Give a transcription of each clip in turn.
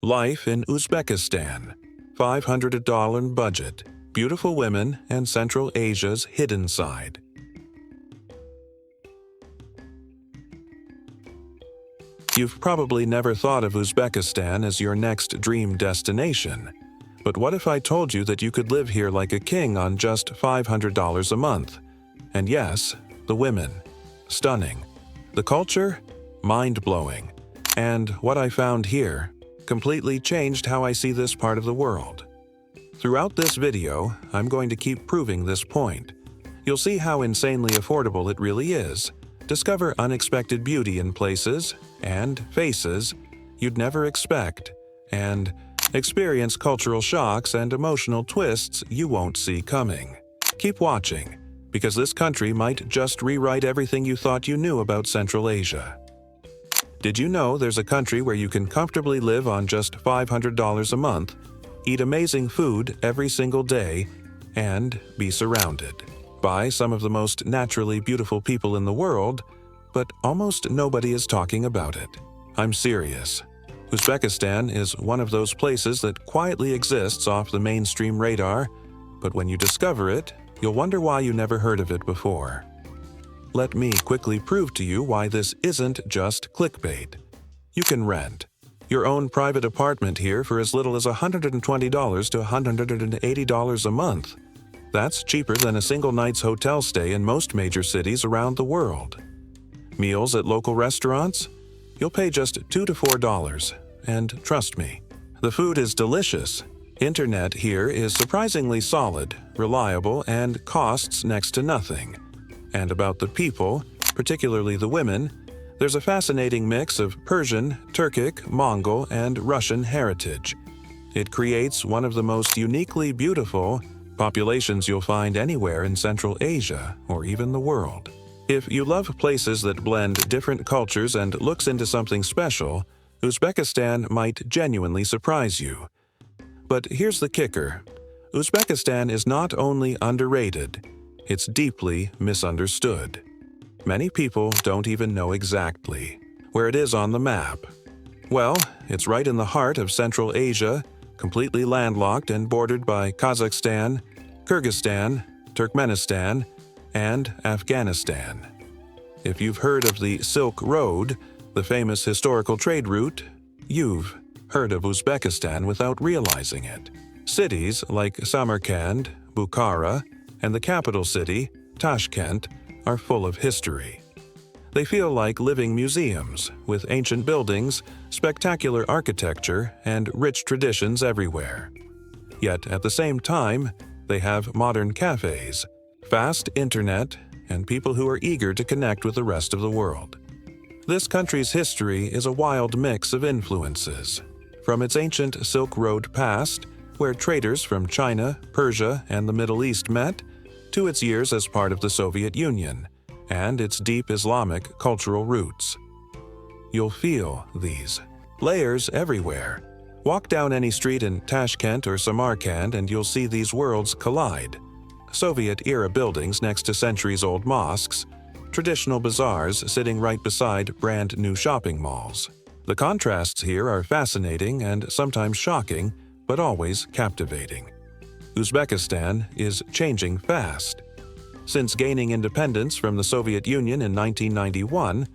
Life in Uzbekistan, $500 budget, beautiful women, and Central Asia's hidden side. You've probably never thought of Uzbekistan as your next dream destination. But what if I told you that you could live here like a king on just $500 a month? And yes, the women. Stunning. The culture? Mind-blowing. And what I found here completely changed how I see this part of the world. Throughout this video, I'm going to keep proving this point. You'll see how insanely affordable it really is, discover unexpected beauty in places and faces you'd never expect, and experience cultural shocks and emotional twists you won't see coming. Keep watching, because this country might just rewrite everything you thought you knew about Central Asia. Did you know there's a country where you can comfortably live on just $500 a month, eat amazing food every single day, and be surrounded by some of the most naturally beautiful people in the world, but almost nobody is talking about it? I'm serious. Uzbekistan is one of those places that quietly exists off the mainstream radar, but when you discover it, you'll wonder why you never heard of it before. Let me quickly prove to you why this isn't just clickbait. You can rent your own private apartment here for as little as $120 to $180 a month. That's cheaper than a single night's hotel stay in most major cities around the world. Meals at local restaurants? You'll pay just $2 to $4, and trust me, the food is delicious. Internet here is surprisingly solid, reliable, and costs next to nothing. And about the people, particularly the women, there's a fascinating mix of Persian, Turkic, Mongol, and Russian heritage. It creates one of the most uniquely beautiful populations you'll find anywhere in Central Asia or even the world. If you love places that blend different cultures and looks into something special, Uzbekistan might genuinely surprise you. But here's the kicker. Uzbekistan is not only underrated, it's deeply misunderstood. Many people don't even know exactly where it is on the map. Well, it's right in the heart of Central Asia, completely landlocked and bordered by Kazakhstan, Kyrgyzstan, Turkmenistan, and Afghanistan. If you've heard of the Silk Road, the famous historical trade route, you've heard of Uzbekistan without realizing it. Cities like Samarkand, Bukhara, and the capital city, Tashkent, are full of history. They feel like living museums, with ancient buildings, spectacular architecture, and rich traditions everywhere. Yet at the same time, they have modern cafes, fast internet, and people who are eager to connect with the rest of the world. This country's history is a wild mix of influences. From its ancient Silk Road past, where traders from China, Persia, and the Middle East met, to its years as part of the Soviet Union, and its deep Islamic cultural roots. You'll feel these layers everywhere. Walk down any street in Tashkent or Samarkand and you'll see these worlds collide. Soviet-era buildings next to centuries-old mosques, traditional bazaars sitting right beside brand-new shopping malls. The contrasts here are fascinating and sometimes shocking, but always captivating. Uzbekistan is changing fast. Since gaining independence from the Soviet Union in 1991,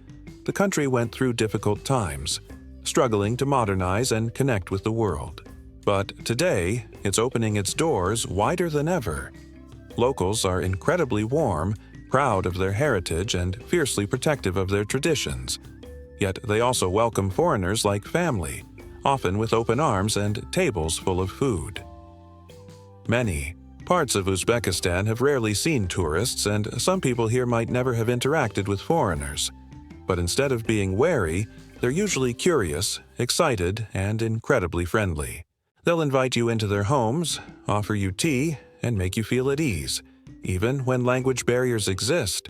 the country went through difficult times, struggling to modernize and connect with the world. But today, it's opening its doors wider than ever. Locals are incredibly warm, proud of their heritage, and fiercely protective of their traditions. Yet they also welcome foreigners like family, often with open arms and tables full of food. Many parts of Uzbekistan have rarely seen tourists, and some people here might never have interacted with foreigners. But instead of being wary, they're usually curious, excited, and incredibly friendly. They'll invite you into their homes, offer you tea, and make you feel at ease, even when language barriers exist.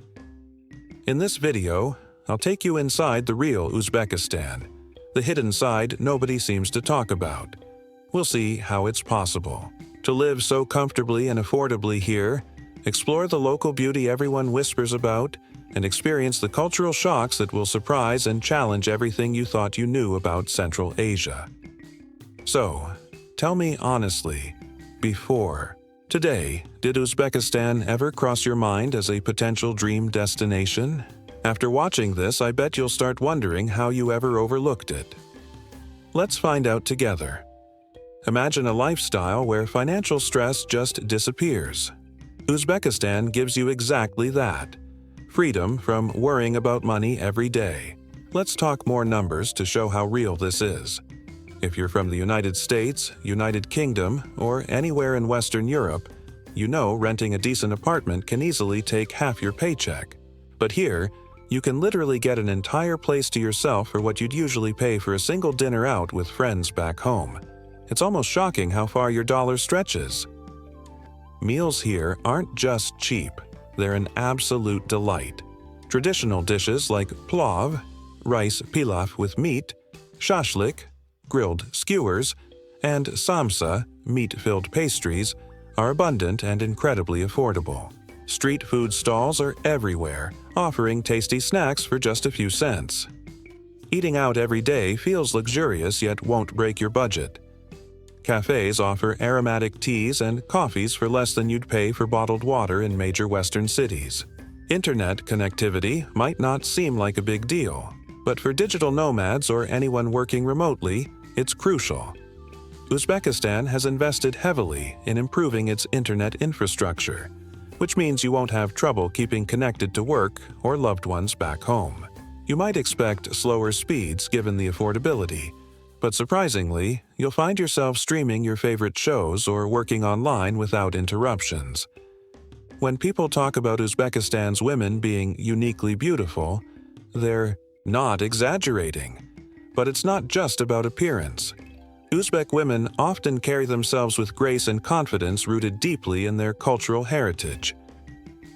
In this video, I'll take you inside the real Uzbekistan, the hidden side nobody seems to talk about. We'll see how it's possible to live so comfortably and affordably here, explore the local beauty everyone whispers about, and experience the cultural shocks that will surprise and challenge everything you thought you knew about Central Asia. So, tell me honestly, before today, did Uzbekistan ever cross your mind as a potential dream destination? After watching this, I bet you'll start wondering how you ever overlooked it. Let's find out together. Imagine a lifestyle where financial stress just disappears. Uzbekistan gives you exactly that. Freedom from worrying about money every day. Let's talk more numbers to show how real this is. If you're from the United States, United Kingdom, or anywhere in Western Europe, you know renting a decent apartment can easily take half your paycheck. But here, you can literally get an entire place to yourself for what you'd usually pay for a single dinner out with friends back home. It's almost shocking how far your dollar stretches. Meals here aren't just cheap, they're an absolute delight. Traditional dishes like plov, rice pilaf with meat, shashlik, grilled skewers, and samsa, meat-filled pastries, are abundant and incredibly affordable. Street food stalls are everywhere, offering tasty snacks for just a few cents. Eating out every day feels luxurious yet won't break your budget. Cafes offer aromatic teas and coffees for less than you'd pay for bottled water in major Western cities. Internet connectivity might not seem like a big deal, but for digital nomads or anyone working remotely, it's crucial. Uzbekistan has invested heavily in improving its internet infrastructure, which means you won't have trouble keeping connected to work or loved ones back home. You might expect slower speeds given the affordability, but surprisingly, you'll find yourself streaming your favorite shows or working online without interruptions. When people talk about Uzbekistan's women being uniquely beautiful, they're not exaggerating. But it's not just about appearance. Uzbek women often carry themselves with grace and confidence rooted deeply in their cultural heritage.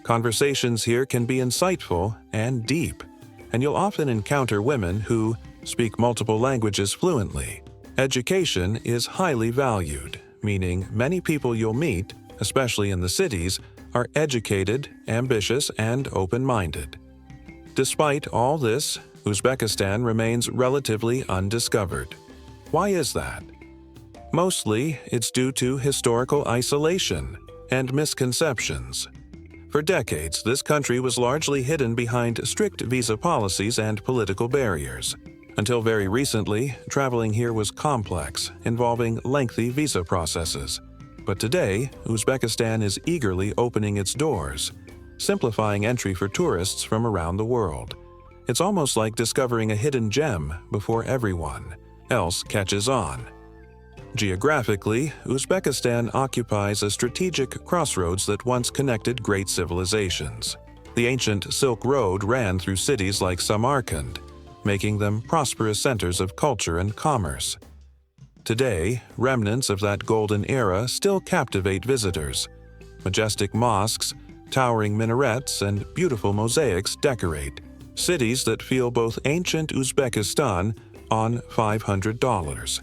Conversations here can be insightful and deep, and you'll often encounter women who speak multiple languages fluently. Education is highly valued, meaning many people you'll meet, especially in the cities, are educated, ambitious, and open-minded. Despite all this, Uzbekistan remains relatively undiscovered. Why is that? Mostly, it's due to historical isolation and misconceptions. For decades, this country was largely hidden behind strict visa policies and political barriers. Until very recently, traveling here was complex, involving lengthy visa processes. But today, Uzbekistan is eagerly opening its doors, simplifying entry for tourists from around the world. It's almost like discovering a hidden gem before everyone else catches on. Geographically, Uzbekistan occupies a strategic crossroads that once connected great civilizations. The ancient Silk Road ran through cities like Samarkand, making them prosperous centers of culture and commerce. Today, remnants of that golden era still captivate visitors. Majestic mosques, towering minarets, and beautiful mosaics decorate cities that feel both ancient Uzbekistan on $500.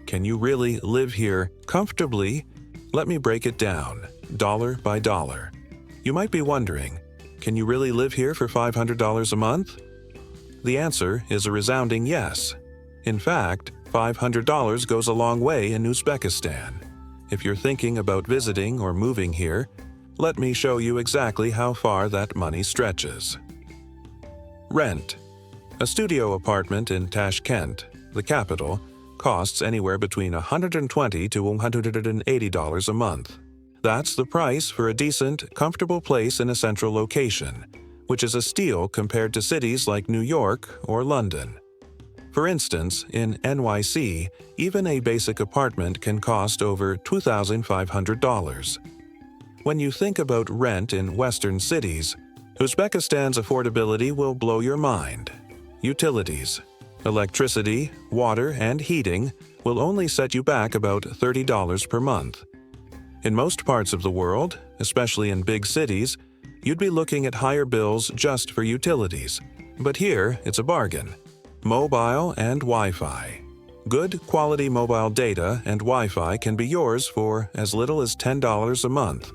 Can you really live here comfortably? Let me break it down, dollar by dollar. You might be wondering, can you really live here for $500 a month? The answer is a resounding yes. In fact, $500 goes a long way in Uzbekistan. If you're thinking about visiting or moving here, let me show you exactly how far that money stretches. Rent. A studio apartment in Tashkent, the capital, costs anywhere between $120 to $180 a month. That's the price for a decent, comfortable place in a central location, which is a steal compared to cities like New York or London. For instance, in NYC, even a basic apartment can cost over $2,500. When you think about rent in Western cities, Uzbekistan's affordability will blow your mind. Utilities, electricity, water, and heating will only set you back about $30 per month. In most parts of the world, especially in big cities, you'd be looking at higher bills just for utilities. But here, it's a bargain. Mobile and Wi-Fi. Good quality mobile data and Wi-Fi can be yours for as little as $10 a month.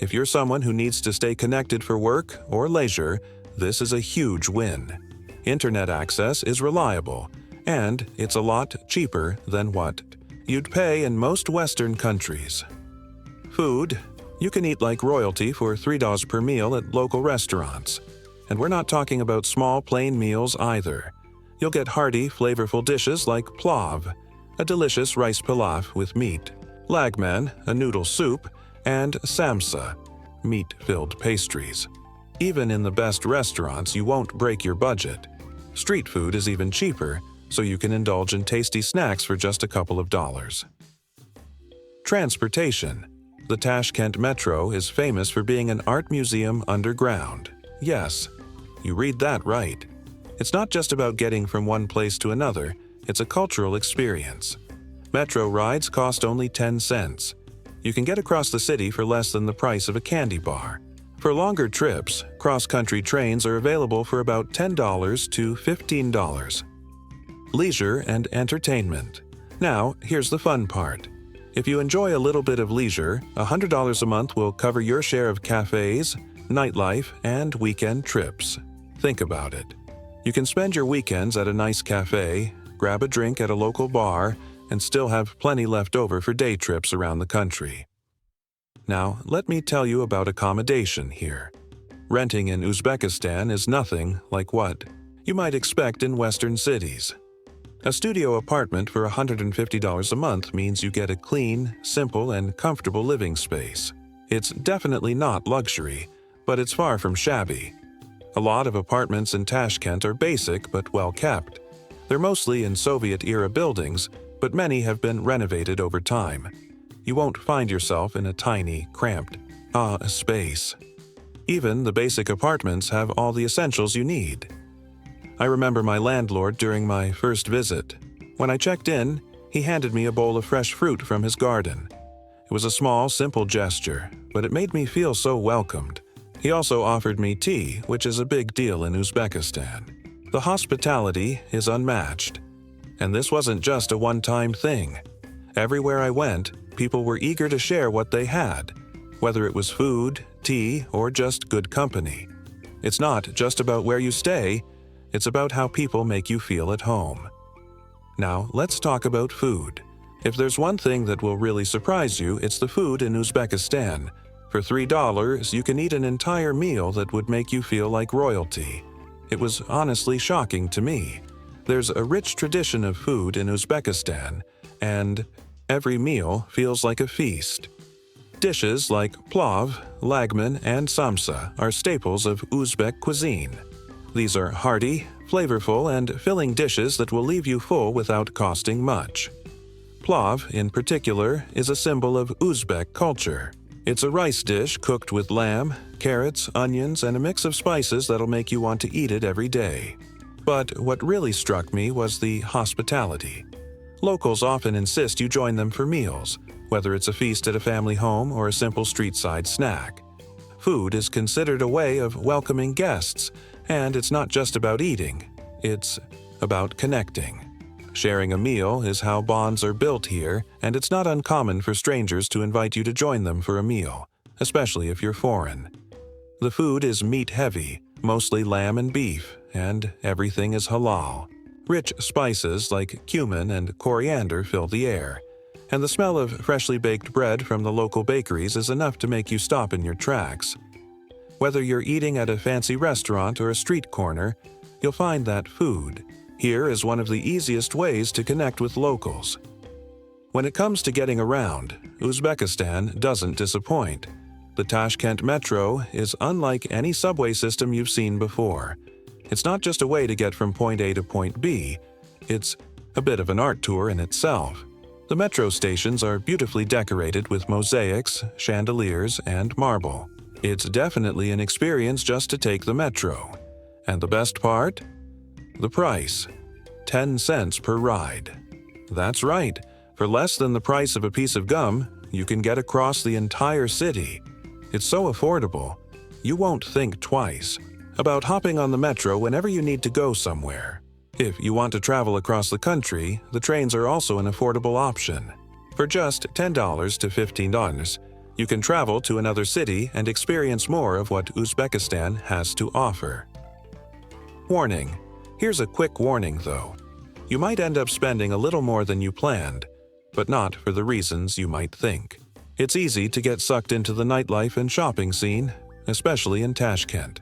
If you're someone who needs to stay connected for work or leisure, this is a huge win. Internet access is reliable, and it's a lot cheaper than what you'd pay in most Western countries. Food, you can eat like royalty for $3 per meal at local restaurants. And we're not talking about small plain meals either. You'll get hearty, flavorful dishes like plov, a delicious rice pilaf with meat, lagman, a noodle soup, and samsa, meat-filled pastries. Even in the best restaurants, you won't break your budget. Street food is even cheaper, so you can indulge in tasty snacks for just a couple of dollars. Transportation. The Tashkent Metro is famous for being an art museum underground. Yes, you read that right. It's not just about getting from one place to another, it's a cultural experience. Metro rides cost only 10 cents. You can get across the city for less than the price of a candy bar. For longer trips, cross-country trains are available for about $10 to $15. Leisure and entertainment. Now, here's the fun part. If you enjoy a little bit of leisure, $100 a month will cover your share of cafes, nightlife, and weekend trips. Think about it. You can spend your weekends at a nice cafe, grab a drink at a local bar, and still have plenty left over for day trips around the country. Now, let me tell you about accommodation here. Renting in Uzbekistan is nothing like what you might expect in Western cities. A studio apartment for $150 a month means you get a clean, simple, and comfortable living space. It's definitely not luxury, but it's far from shabby. A lot of apartments in Tashkent are basic but well kept. They're mostly in Soviet-era buildings, but many have been renovated over time. You won't find yourself in a tiny, cramped space. Even the basic apartments have all the essentials you need. I remember my landlord during my first visit. When I checked in, he handed me a bowl of fresh fruit from his garden. It was a small, simple gesture, but it made me feel so welcomed. He also offered me tea, which is a big deal in Uzbekistan. The hospitality is unmatched. And this wasn't just a one-time thing. Everywhere I went, people were eager to share what they had, whether it was food, tea, or just good company. It's not just about where you stay, it's about how people make you feel at home. Now, let's talk about food. If there's one thing that will really surprise you, it's the food in Uzbekistan. For $3, you can eat an entire meal that would make you feel like royalty. It was honestly shocking to me. There's a rich tradition of food in Uzbekistan, and every meal feels like a feast. Dishes like plov, lagman, and samsa are staples of Uzbek cuisine. These are hearty, flavorful, and filling dishes that will leave you full without costing much. Plov, in particular, is a symbol of Uzbek culture. It's a rice dish cooked with lamb, carrots, onions, and a mix of spices that'll make you want to eat it every day. But what really struck me was the hospitality. Locals often insist you join them for meals, whether it's a feast at a family home or a simple street-side snack. Food is considered a way of welcoming guests, and it's not just about eating, it's about connecting. Sharing a meal is how bonds are built here, and it's not uncommon for strangers to invite you to join them for a meal, especially if you're foreign. The food is meat-heavy, mostly lamb and beef, and everything is halal. Rich spices like cumin and coriander fill the air, and the smell of freshly baked bread from the local bakeries is enough to make you stop in your tracks. Whether you're eating at a fancy restaurant or a street corner, you'll find that food here is one of the easiest ways to connect with locals. When it comes to getting around, Uzbekistan doesn't disappoint. The Tashkent Metro is unlike any subway system you've seen before. It's not just a way to get from point A to point B, it's a bit of an art tour in itself. The metro stations are beautifully decorated with mosaics, chandeliers, and marble. It's definitely an experience just to take the metro. And the best part? The price. 10 cents per ride. That's right. For less than the price of a piece of gum, you can get across the entire city. It's so affordable, you won't think twice about hopping on the metro whenever you need to go somewhere. If you want to travel across the country, the trains are also an affordable option. For just $10 to $15, you can travel to another city and experience more of what Uzbekistan has to offer. Warning. Here's a quick warning though. You might end up spending a little more than you planned. but not for the reasons you might think. It's easy to get sucked into the nightlife and shopping scene, especially in Tashkent.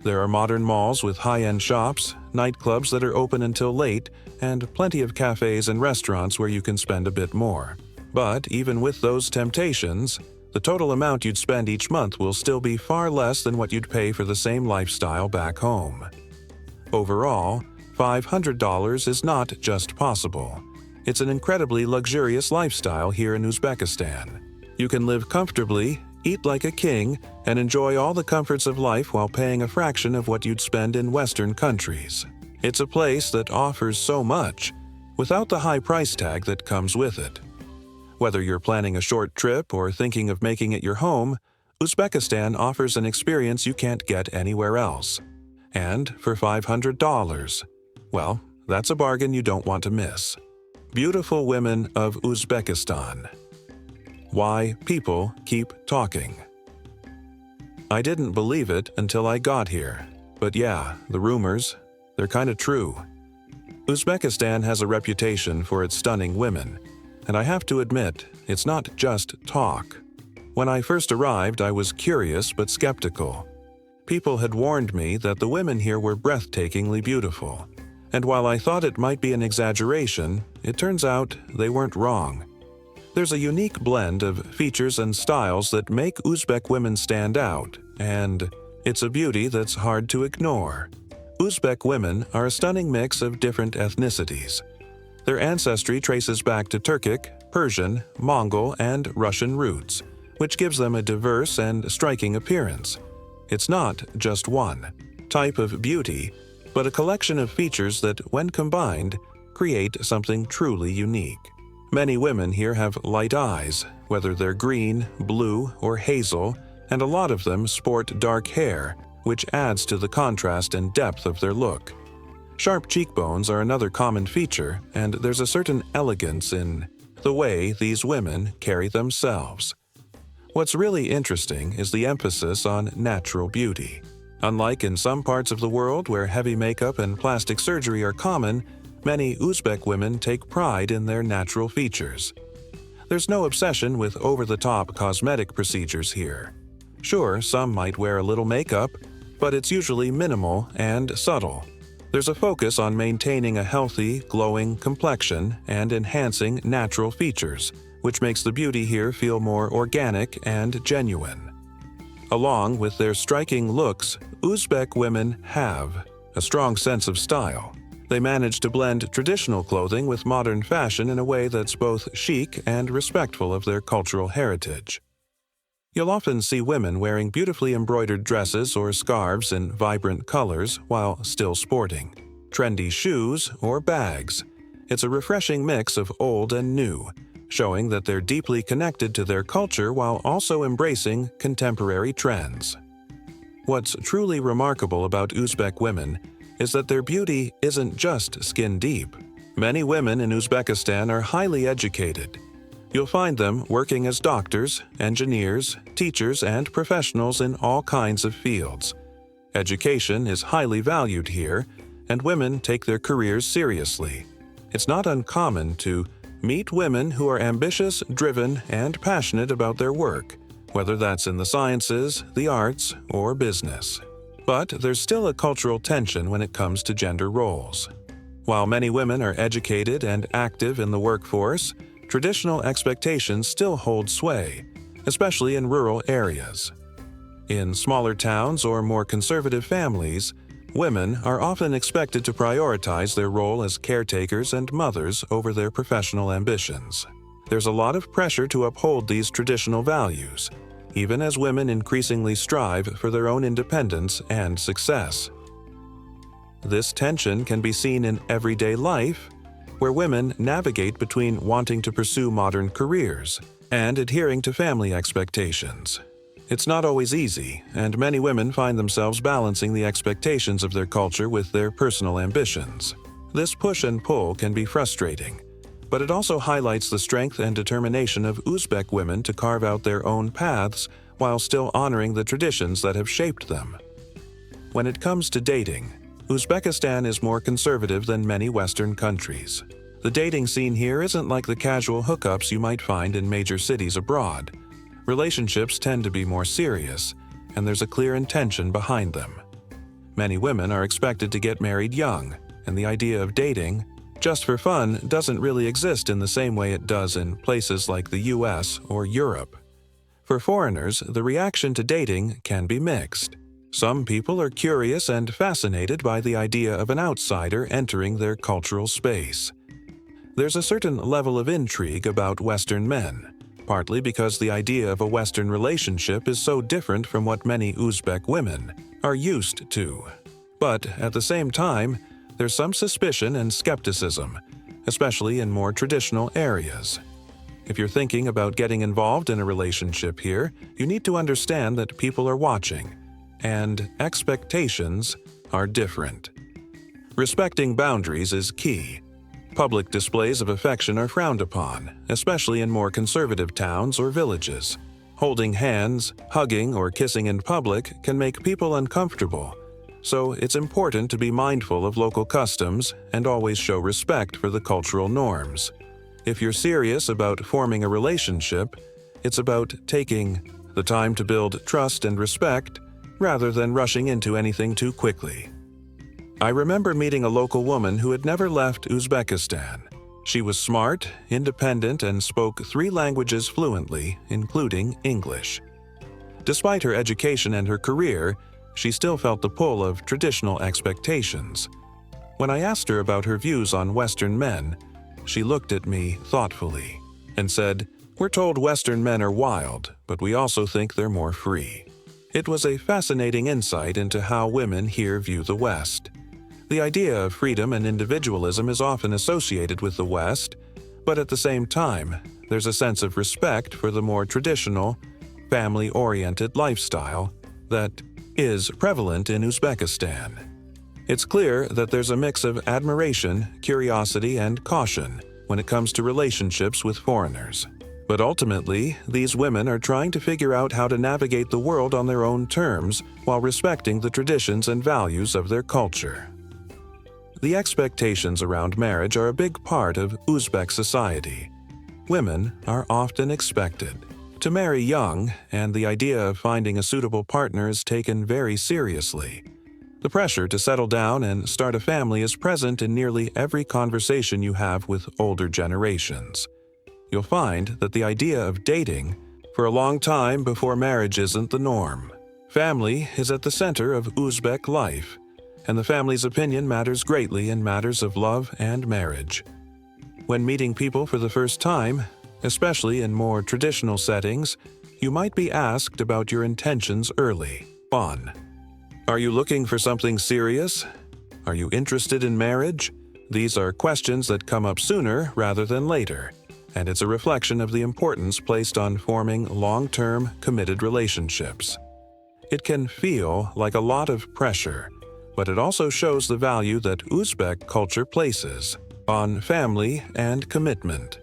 There are modern malls with high-end shops, nightclubs that are open until late, and plenty of cafes and restaurants where you can spend a bit more. But even with those temptations, the total amount you'd spend each month will still be far less than what you'd pay for the same lifestyle back home. Overall, $500 is not just possible. It's an incredibly luxurious lifestyle here in Uzbekistan. You can live comfortably, eat like a king, and enjoy all the comforts of life while paying a fraction of what you'd spend in Western countries. It's a place that offers so much, without the high price tag that comes with it. Whether you're planning a short trip or thinking of making it your home, Uzbekistan offers an experience you can't get anywhere else. And for $500, well, that's a bargain you don't want to miss. Beautiful women of Uzbekistan. Why people keep talking. I didn't believe it until I got here. But yeah, the rumors, they're kinda true. Uzbekistan has a reputation for its stunning women, and I have to admit, it's not just talk. When I first arrived, I was curious but skeptical. People had warned me that the women here were breathtakingly beautiful, and while I thought it might be an exaggeration, it turns out they weren't wrong. There's a unique blend of features and styles that make Uzbek women stand out, and it's a beauty that's hard to ignore. Uzbek women are a stunning mix of different ethnicities. Their ancestry traces back to Turkic, Persian, Mongol, and Russian roots, which gives them a diverse and striking appearance. It's not just one type of beauty, but a collection of features that, when combined, create something truly unique. Many women here have light eyes, whether they're green, blue, or hazel, and a lot of them sport dark hair, which adds to the contrast and depth of their look. Sharp cheekbones are another common feature, and there's a certain elegance in the way these women carry themselves. What's really interesting is the emphasis on natural beauty. Unlike in some parts of the world where heavy makeup and plastic surgery are common, many Uzbek women take pride in their natural features. There's no obsession with over-the-top cosmetic procedures here. Sure, some might wear a little makeup, but it's usually minimal and subtle. There's a focus on maintaining a healthy, glowing complexion and enhancing natural features, which makes the beauty here feel more organic and genuine. Along with their striking looks, Uzbek women have a strong sense of style. They manage to blend traditional clothing with modern fashion in a way that's both chic and respectful of their cultural heritage. You'll often see women wearing beautifully embroidered dresses or scarves in vibrant colors while still sporting trendy shoes or bags. It's a refreshing mix of old and new, showing that they're deeply connected to their culture while also embracing contemporary trends. What's truly remarkable about Uzbek women is that their beauty isn't just skin deep. Many women in Uzbekistan are highly educated. You'll find them working as doctors, engineers, teachers, and professionals in all kinds of fields. Education is highly valued here, and women take their careers seriously. It's not uncommon to meet women who are ambitious, driven, and passionate about their work, whether that's in the sciences, the arts, or business. But there's still a cultural tension when it comes to gender roles. While many women are educated and active in the workforce, traditional expectations still hold sway, especially in rural areas. In smaller towns or more conservative families, women are often expected to prioritize their role as caretakers and mothers over their professional ambitions. There's a lot of pressure to uphold these traditional values, even as women increasingly strive for their own independence and success. This tension can be seen in everyday life, where women navigate between wanting to pursue modern careers and adhering to family expectations. It's not always easy, and many women find themselves balancing the expectations of their culture with their personal ambitions. This push and pull can be frustrating, but it also highlights the strength and determination of Uzbek women to carve out their own paths while still honoring the traditions that have shaped them. When it comes to dating, Uzbekistan is more conservative than many Western countries. The dating scene here isn't like the casual hookups you might find in major cities abroad. Relationships tend to be more serious, and there's a clear intention behind them. Many women are expected to get married young, and the idea of dating, just for fun, doesn't really exist in the same way it does in places like the US or Europe. For foreigners, the reaction to dating can be mixed. Some people are curious and fascinated by the idea of an outsider entering their cultural space. There's a certain level of intrigue about Western men, partly because the idea of a Western relationship is so different from what many Uzbek women are used to. But at the same time, there's some suspicion and skepticism, especially in more traditional areas. If you're thinking about getting involved in a relationship here, you need to understand that people are watching, and expectations are different. Respecting boundaries is key. Public displays of affection are frowned upon, especially in more conservative towns or villages. Holding hands, hugging, or kissing in public can make people uncomfortable, so it's important to be mindful of local customs and always show respect for the cultural norms. If you're serious about forming a relationship, it's about taking the time to build trust and respect rather than rushing into anything too quickly. I remember meeting a local woman who had never left Uzbekistan. She was smart, independent, and spoke 3 languages fluently, including English. Despite her education and her career, she still felt the pull of traditional expectations. When I asked her about her views on Western men, she looked at me thoughtfully and said, "We're told Western men are wild, but we also think they're more free." It was a fascinating insight into how women here view the West. The idea of freedom and individualism is often associated with the West, but at the same time, there's a sense of respect for the more traditional, family-oriented lifestyle that is prevalent in Uzbekistan. It's clear that there's a mix of admiration, curiosity, and caution when it comes to relationships with foreigners. But ultimately, these women are trying to figure out how to navigate the world on their own terms while respecting the traditions and values of their culture. The expectations around marriage are a big part of Uzbek society. Women are often expected to marry young, and the idea of finding a suitable partner is taken very seriously. The pressure to settle down and start a family is present in nearly every conversation you have with older generations. You'll find that the idea of dating for a long time before marriage isn't the norm. Family is at the center of Uzbek life, and the family's opinion matters greatly in matters of love and marriage. When meeting people for the first time, especially in more traditional settings, you might be asked about your intentions early on. Are you looking for something serious? Are you interested in marriage? These are questions that come up sooner rather than later, and it's a reflection of the importance placed on forming long-term, committed relationships. It can feel like a lot of pressure, but it also shows the value that Uzbek culture places on family and commitment.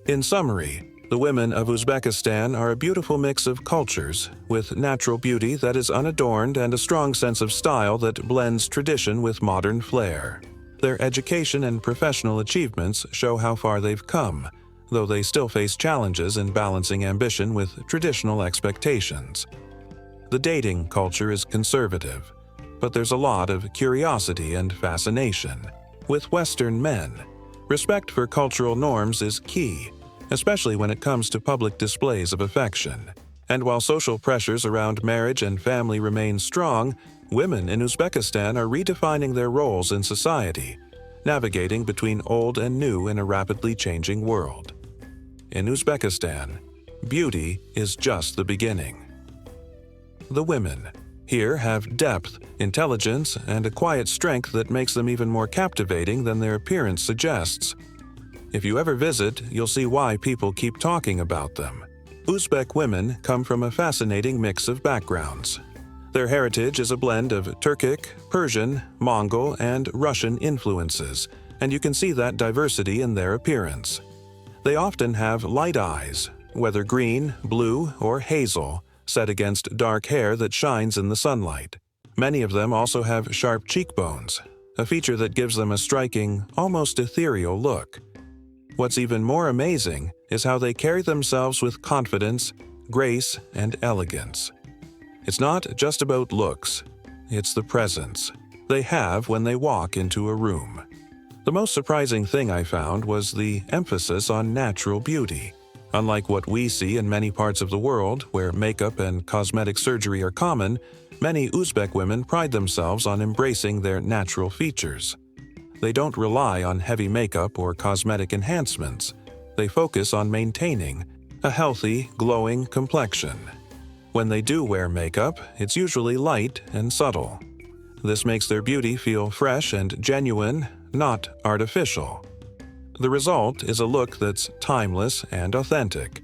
In summary, the women of Uzbekistan are a beautiful mix of cultures, with natural beauty that is unadorned and a strong sense of style that blends tradition with modern flair. Their education and professional achievements show how far they've come, though they still face challenges in balancing ambition with traditional expectations. The dating culture is conservative, but there's a lot of curiosity and fascination. With Western men, respect for cultural norms is key, especially when it comes to public displays of affection. And while social pressures around marriage and family remain strong, women in Uzbekistan are redefining their roles in society, navigating between old and new in a rapidly changing world. In Uzbekistan, beauty is just the beginning. The women here have depth, intelligence, and a quiet strength that makes them even more captivating than their appearance suggests. If you ever visit, you'll see why people keep talking about them. Uzbek women come from a fascinating mix of backgrounds. Their heritage is a blend of Turkic, Persian, Mongol, and Russian influences, and you can see that diversity in their appearance. They often have light eyes, whether green, blue, or hazel, set against dark hair that shines in the sunlight. Many of them also have sharp cheekbones, a feature that gives them a striking, almost ethereal look. What's even more amazing is how they carry themselves with confidence, grace, and elegance. It's not just about looks, it's the presence they have when they walk into a room. The most surprising thing I found was the emphasis on natural beauty. Unlike what we see in many parts of the world, where makeup and cosmetic surgery are common, many Uzbek women pride themselves on embracing their natural features. They don't rely on heavy makeup or cosmetic enhancements. They focus on maintaining a healthy, glowing complexion. When they do wear makeup, it's usually light and subtle. This makes their beauty feel fresh and genuine, not artificial. The result is a look that's timeless and authentic.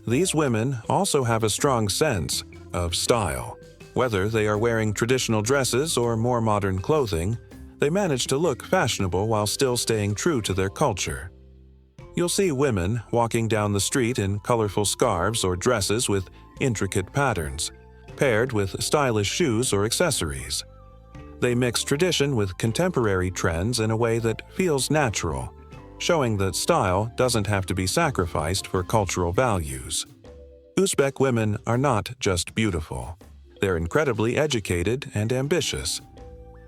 These women also have a strong sense of style. Whether they are wearing traditional dresses or more modern clothing, they manage to look fashionable while still staying true to their culture. You'll see women walking down the street in colorful scarves or dresses with intricate patterns, paired with stylish shoes or accessories. They mix tradition with contemporary trends in a way that feels natural, showing that style doesn't have to be sacrificed for cultural values. Uzbek women are not just beautiful. They're incredibly educated and ambitious.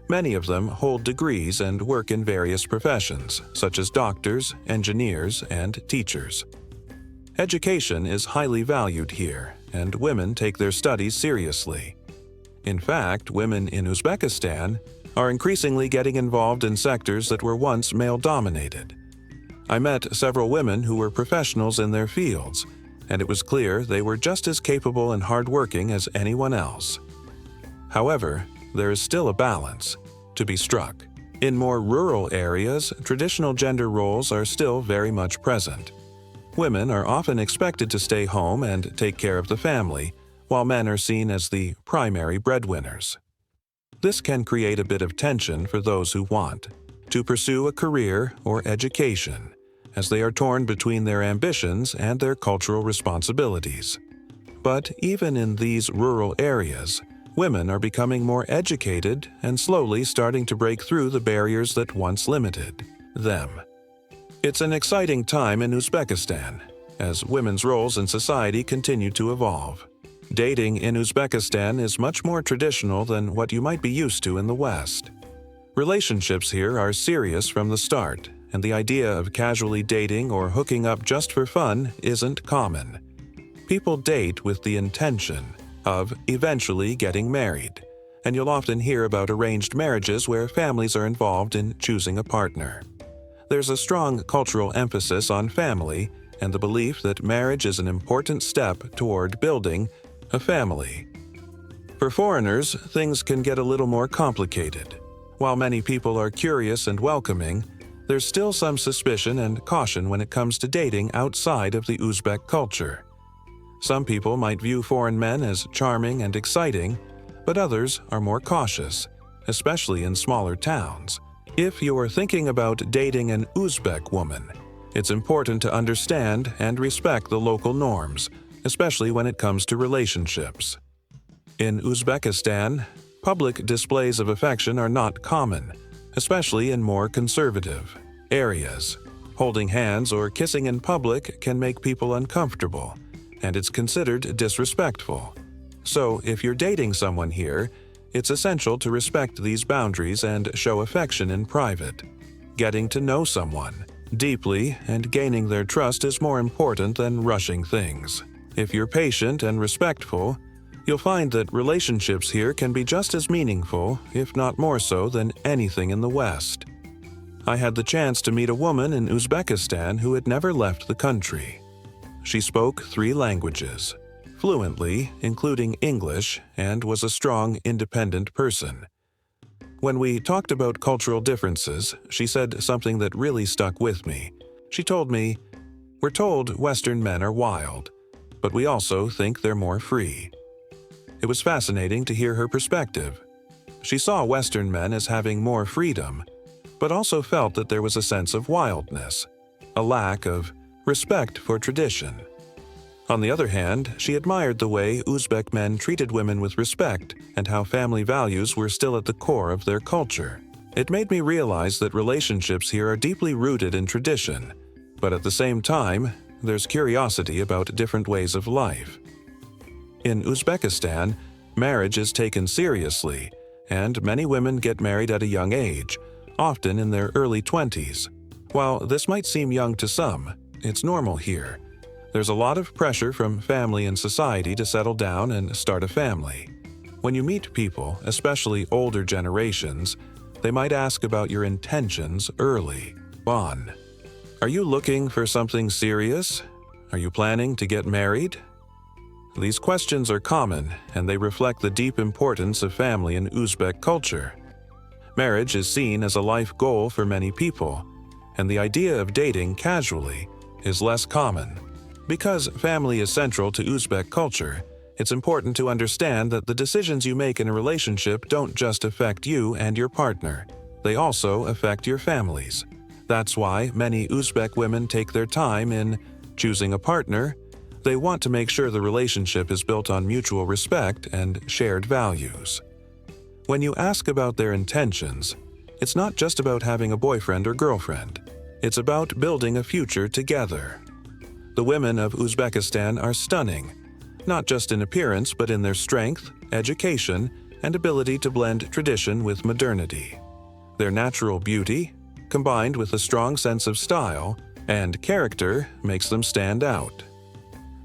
Many of them hold degrees and work in various professions, such as doctors, engineers, and teachers. Education is highly valued here, and women take their studies seriously. In fact, women in Uzbekistan are increasingly getting involved in sectors that were once male-dominated. I met several women who were professionals in their fields, and it was clear they were just as capable and hardworking as anyone else. However, there is still a balance to be struck. In more rural areas, traditional gender roles are still very much present. Women are often expected to stay home and take care of the family, while men are seen as the primary breadwinners. This can create a bit of tension for those who want to pursue a career or education, as they are torn between their ambitions and their cultural responsibilities. But even in these rural areas, women are becoming more educated and slowly starting to break through the barriers that once limited them. It's an exciting time in Uzbekistan, as women's roles in society continue to evolve. Dating in Uzbekistan is much more traditional than what you might be used to in the West. Relationships here are serious from the start, and the idea of casually dating or hooking up just for fun isn't common. People date with the intention of eventually getting married, and you'll often hear about arranged marriages where families are involved in choosing a partner. There's a strong cultural emphasis on family and the belief that marriage is an important step toward building a family. For foreigners, things can get a little more complicated. While many people are curious and welcoming, there's still some suspicion and caution when it comes to dating outside of the Uzbek culture. Some people might view foreign men as charming and exciting, but others are more cautious, especially in smaller towns. If you're thinking about dating an Uzbek woman, it's important to understand and respect the local norms, especially when it comes to relationships. In Uzbekistan, public displays of affection are not common, especially in more conservative areas. Holding hands or kissing in public can make people uncomfortable, and it's considered disrespectful. So, if you're dating someone here, it's essential to respect these boundaries and show affection in private. Getting to know someone deeply and gaining their trust is more important than rushing things. If you're patient and respectful, you'll find that relationships here can be just as meaningful, if not more so, than anything in the West. I had the chance to meet a woman in Uzbekistan who had never left the country. She spoke 3 languages fluently, including English, and was a strong, independent person. When we talked about cultural differences, she said something that really stuck with me. She told me, "We're told Western men are wild, but we also think they're more free." It was fascinating to hear her perspective. She saw Western men as having more freedom, but also felt that there was a sense of wildness, a lack of respect for tradition. On the other hand, she admired the way Uzbek men treated women with respect and how family values were still at the core of their culture. It made me realize that relationships here are deeply rooted in tradition, but at the same time, there's curiosity about different ways of life. In Uzbekistan, marriage is taken seriously, and many women get married at a young age, often in their early 20s. While this might seem young to some, it's normal here. There's a lot of pressure from family and society to settle down and start a family. When you meet people, especially older generations, they might ask about your intentions early on. Are you looking for something serious? Are you planning to get married? These questions are common, and they reflect the deep importance of family in Uzbek culture. Marriage is seen as a life goal for many people, and the idea of dating casually is less common. Because family is central to Uzbek culture, it's important to understand that the decisions you make in a relationship don't just affect you and your partner, they also affect your families. That's why many Uzbek women take their time in choosing a partner. They want to make sure the relationship is built on mutual respect and shared values. When you ask about their intentions, it's not just about having a boyfriend or girlfriend. It's about building a future together. The women of Uzbekistan are stunning, not just in appearance but in their strength, education, and ability to blend tradition with modernity. Their natural beauty, combined with a strong sense of style and character, makes them stand out.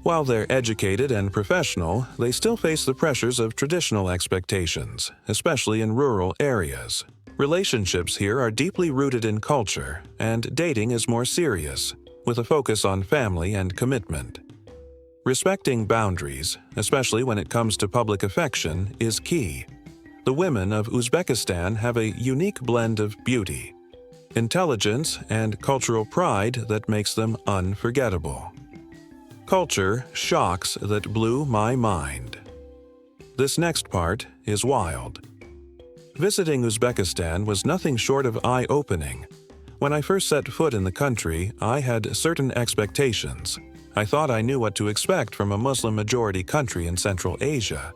While they're educated and professional, they still face the pressures of traditional expectations, especially in rural areas. Relationships here are deeply rooted in culture, and dating is more serious, with a focus on family and commitment. Respecting boundaries, especially when it comes to public affection, is key. The women of Uzbekistan have a unique blend of beauty, intelligence, and cultural pride that makes them unforgettable. Culture shocks that blew my mind. This next part is wild. Visiting Uzbekistan was nothing short of eye-opening. When I first set foot in the country, I had certain expectations. I thought I knew what to expect from a Muslim-majority country in Central Asia.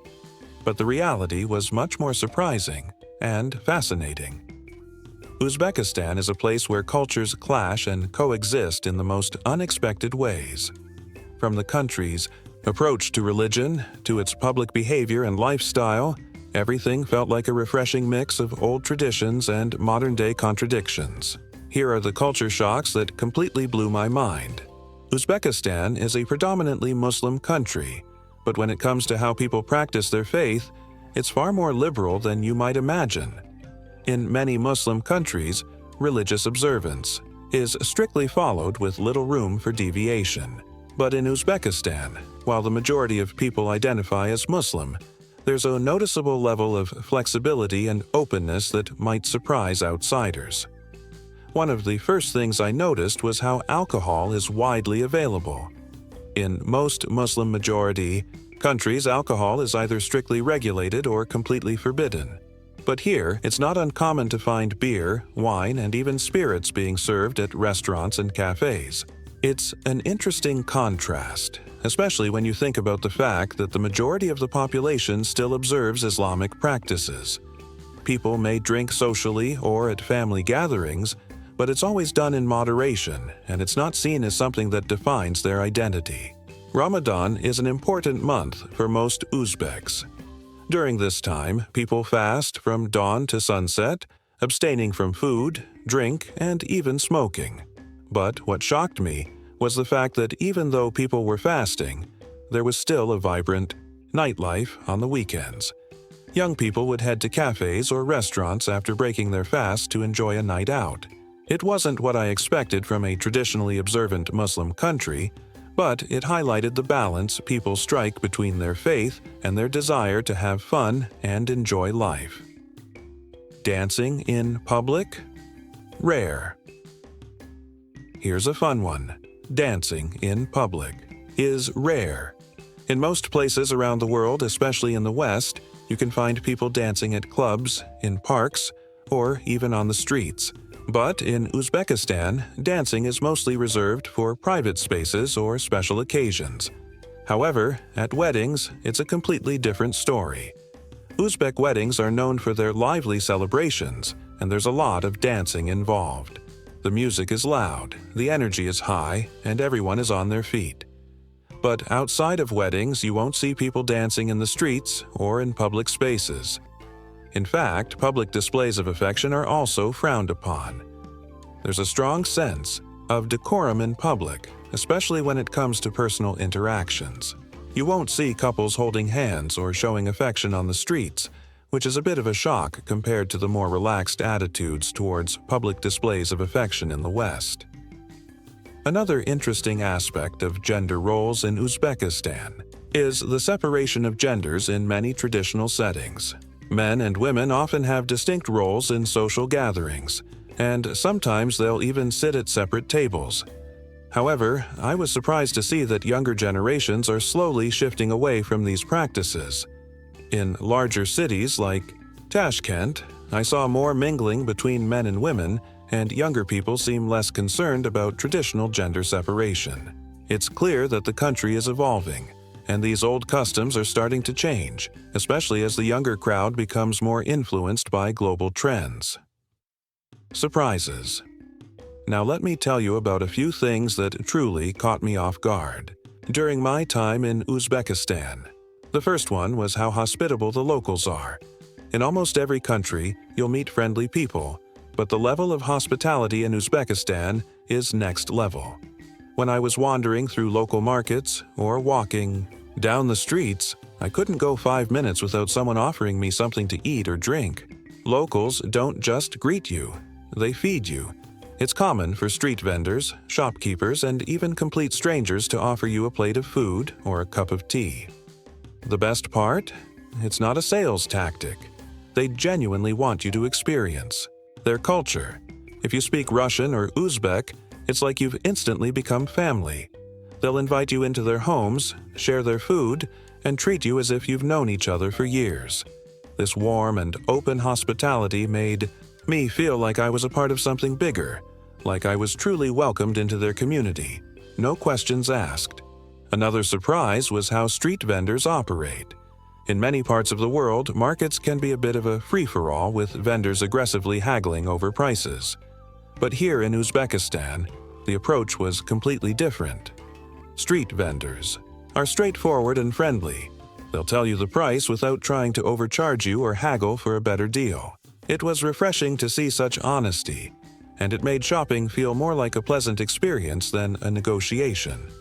But the reality was much more surprising and fascinating. Uzbekistan is a place where cultures clash and coexist in the most unexpected ways. From the country's approach to religion to its public behavior and lifestyle, everything felt like a refreshing mix of old traditions and modern-day contradictions. Here are the culture shocks that completely blew my mind. Uzbekistan is a predominantly Muslim country, but when it comes to how people practice their faith, it's far more liberal than you might imagine. In many Muslim countries, religious observance is strictly followed with little room for deviation. But in Uzbekistan, while the majority of people identify as Muslim, there's a noticeable level of flexibility and openness that might surprise outsiders. One of the first things I noticed was how alcohol is widely available. In most Muslim-majority countries, alcohol is either strictly regulated or completely forbidden. But here, it's not uncommon to find beer, wine, and even spirits being served at restaurants and cafes. It's an interesting contrast, especially when you think about the fact that the majority of the population still observes Islamic practices. People may drink socially or at family gatherings, but it's always done in moderation, and it's not seen as something that defines their identity. Ramadan is an important month for most Uzbeks. During this time, people fast from dawn to sunset, abstaining from food, drink, and even smoking. But what shocked me was the fact that even though people were fasting, there was still a vibrant nightlife on the weekends. Young people would head to cafes or restaurants after breaking their fast to enjoy a night out. It wasn't what I expected from a traditionally observant Muslim country, but it highlighted the balance people strike between their faith and their desire to have fun and enjoy life. Dancing in public? Rare. Here's a fun one. Dancing in public is rare. In most places around the world, especially in the West, you can find people dancing at clubs, in parks, or even on the streets. But in Uzbekistan, dancing is mostly reserved for private spaces or special occasions. However, at weddings, it's a completely different story. Uzbek weddings are known for their lively celebrations, and there's a lot of dancing involved. The music is loud, the energy is high, and everyone is on their feet. But outside of weddings, you won't see people dancing in the streets or in public spaces. In fact, public displays of affection are also frowned upon. There's a strong sense of decorum in public, especially when it comes to personal interactions. You won't see couples holding hands or showing affection on the streets, which is a bit of a shock compared to the more relaxed attitudes towards public displays of affection in the West. Another interesting aspect of gender roles in Uzbekistan is the separation of genders in many traditional settings. Men and women often have distinct roles in social gatherings, and sometimes they'll even sit at separate tables. However, I was surprised to see that younger generations are slowly shifting away from these practices. In larger cities like Tashkent, I saw more mingling between men and women, and younger people seem less concerned about traditional gender separation. It's clear that the country is evolving, and these old customs are starting to change, especially as the younger crowd becomes more influenced by global trends. Surprises. Now let me tell you about a few things that truly caught me off guard during my time in Uzbekistan. The first one was how hospitable the locals are. In almost every country, you'll meet friendly people, but the level of hospitality in Uzbekistan is next level. When I was wandering through local markets or walking down the streets, I couldn't go 5 minutes without someone offering me something to eat or drink. Locals don't just greet you, they feed you. It's common for street vendors, shopkeepers, and even complete strangers to offer you a plate of food or a cup of tea. The best part? It's not a sales tactic. They genuinely want you to experience their culture. If you speak Russian or Uzbek, it's like you've instantly become family. They'll invite you into their homes, share their food, and treat you as if you've known each other for years. This warm and open hospitality made me feel like I was a part of something bigger, like I was truly welcomed into their community. No questions asked. Another surprise was how street vendors operate. In many parts of the world, markets can be a bit of a free-for-all with vendors aggressively haggling over prices. But here in Uzbekistan, the approach was completely different. Street vendors are straightforward and friendly. They'll tell you the price without trying to overcharge you or haggle for a better deal. It was refreshing to see such honesty, and it made shopping feel more like a pleasant experience than a negotiation.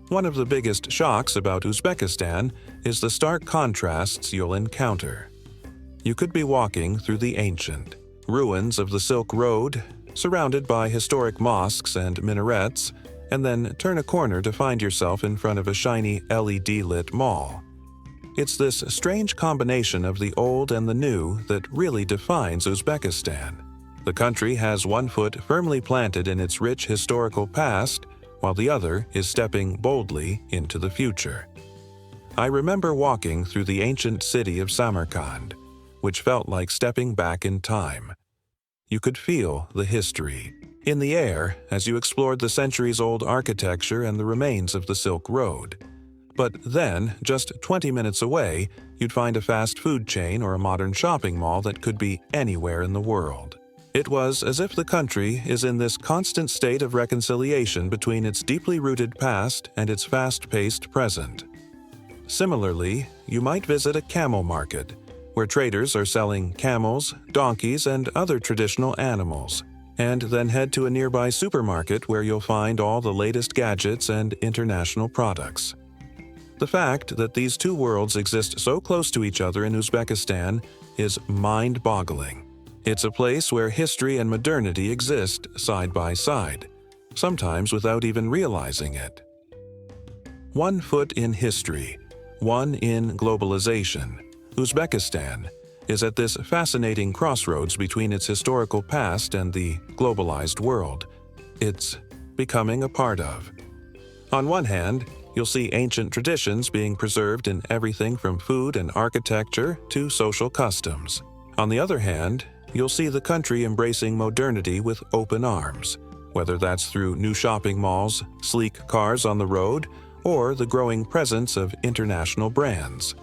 One of the biggest shocks about Uzbekistan is the stark contrasts you'll encounter. You could be walking through the ancient ruins of the Silk Road, surrounded by historic mosques and minarets, and then turn a corner to find yourself in front of a shiny LED-lit mall. It's this strange combination of the old and the new that really defines Uzbekistan. The country has one foot firmly planted in its rich historical past, while the other is stepping boldly into the future. I remember walking through the ancient city of Samarkand, which felt like stepping back in time. You could feel the history in the air as you explored the centuries-old architecture and the remains of the Silk Road. But then, just 20 minutes away, you'd find a fast food chain or a modern shopping mall that could be anywhere in the world. It was as if the country is in this constant state of reconciliation between its deeply rooted past and its fast-paced present. Similarly, you might visit a camel market, where traders are selling camels, donkeys, and other traditional animals, and then head to a nearby supermarket where you'll find all the latest gadgets and international products. The fact that these two worlds exist so close to each other in Uzbekistan is mind-boggling. It's a place where history and modernity exist side by side, sometimes without even realizing it. One foot in history, one in globalization. Uzbekistan is at this fascinating crossroads between its historical past and the globalized world it's becoming a part of. On one hand, you'll see ancient traditions being preserved in everything from food and architecture to social customs. On the other hand, you'll see the country embracing modernity with open arms, whether that's through new shopping malls, sleek cars on the road, or the growing presence of international brands.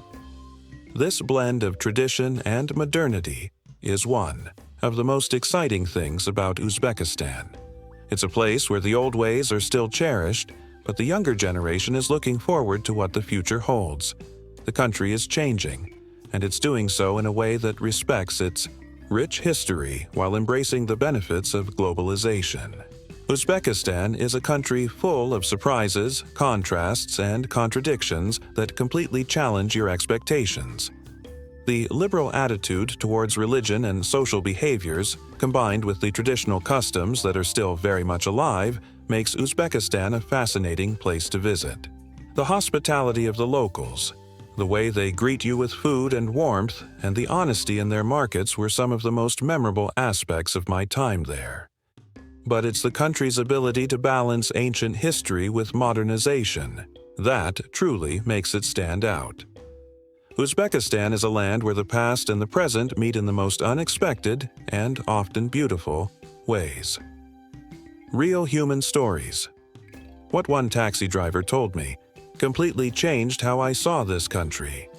This blend of tradition and modernity is one of the most exciting things about Uzbekistan. It's a place where the old ways are still cherished, but the younger generation is looking forward to what the future holds. The country is changing, and it's doing so in a way that respects its rich history while embracing the benefits of globalization. Uzbekistan is a country full of surprises, contrasts, and contradictions that completely challenge your expectations. The liberal attitude towards religion and social behaviors, combined with the traditional customs that are still very much alive, makes Uzbekistan a fascinating place to visit. The hospitality of the locals, the way they greet you with food and warmth, and the honesty in their markets were some of the most memorable aspects of my time there. But it's the country's ability to balance ancient history with modernization that truly makes it stand out. Uzbekistan is a land where the past and the present meet in the most unexpected and often beautiful ways. Real human stories. What one taxi driver told me completely changed how I saw this country.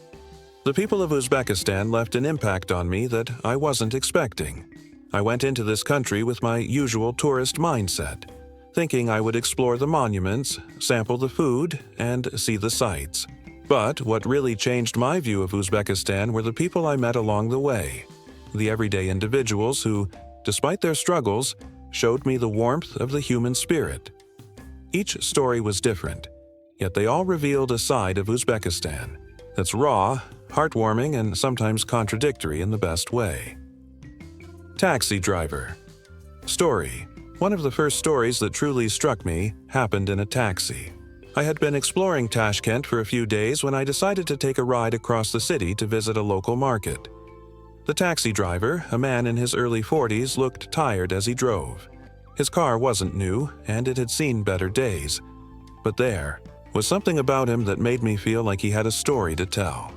The people of Uzbekistan left an impact on me that I wasn't expecting. I went into this country with my usual tourist mindset, thinking I would explore the monuments, sample the food, and see the sights. But what really changed my view of Uzbekistan were the people I met along the way, the everyday individuals who, despite their struggles, showed me the warmth of the human spirit. Each story was different, yet they all revealed a side of Uzbekistan that's raw, heartwarming, and sometimes contradictory in the best way. Taxi driver. Story. One of the first stories that truly struck me happened in a taxi. I had been exploring Tashkent for a few days when I decided to take a ride across the city to visit a local market. The taxi driver, a man in his early 40s, looked tired as he drove. His car wasn't new, and it had seen better days. But there was something about him that made me feel like he had a story to tell.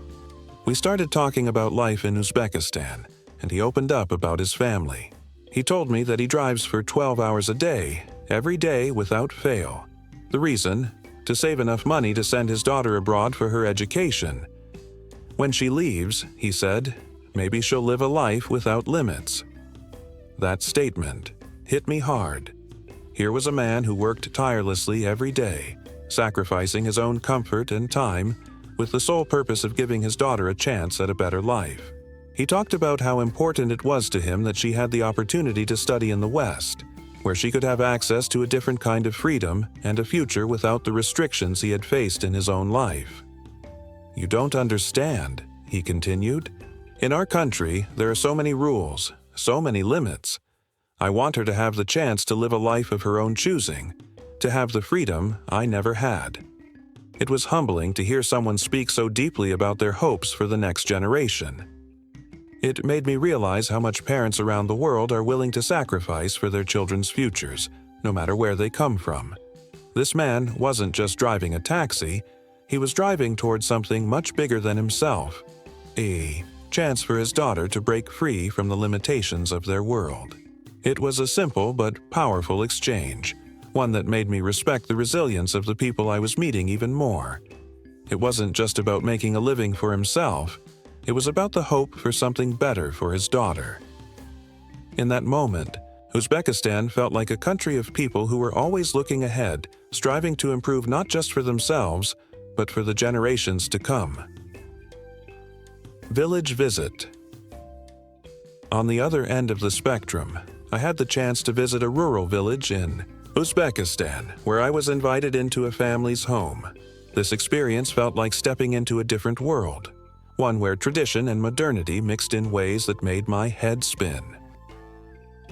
We started talking about life in Uzbekistan, and he opened up about his family. He told me that he drives for 12 hours a day, every day without fail. The reason? To save enough money to send his daughter abroad for her education. When she leaves, he said, maybe she'll live a life without limits. That statement hit me hard. Here was a man who worked tirelessly every day, sacrificing his own comfort and time, with the sole purpose of giving his daughter a chance at a better life. He talked about how important it was to him that she had the opportunity to study in the West, where she could have access to a different kind of freedom and a future without the restrictions he had faced in his own life. You don't understand, he continued. In our country, there are so many rules, so many limits. I want her to have the chance to live a life of her own choosing, to have the freedom I never had. It was humbling to hear someone speak so deeply about their hopes for the next generation. It made me realize how much parents around the world are willing to sacrifice for their children's futures, no matter where they come from. This man wasn't just driving a taxi, he was driving towards something much bigger than himself, a chance for his daughter to break free from the limitations of their world. It was a simple but powerful exchange, one that made me respect the resilience of the people I was meeting even more. It wasn't just about making a living for himself, it was about the hope for something better for his daughter. In that moment, Uzbekistan felt like a country of people who were always looking ahead, striving to improve not just for themselves, but for the generations to come. Village visit. On the other end of the spectrum, I had the chance to visit a rural village in Uzbekistan, where I was invited into a family's home. This experience felt like stepping into a different world, one where tradition and modernity mixed in ways that made my head spin.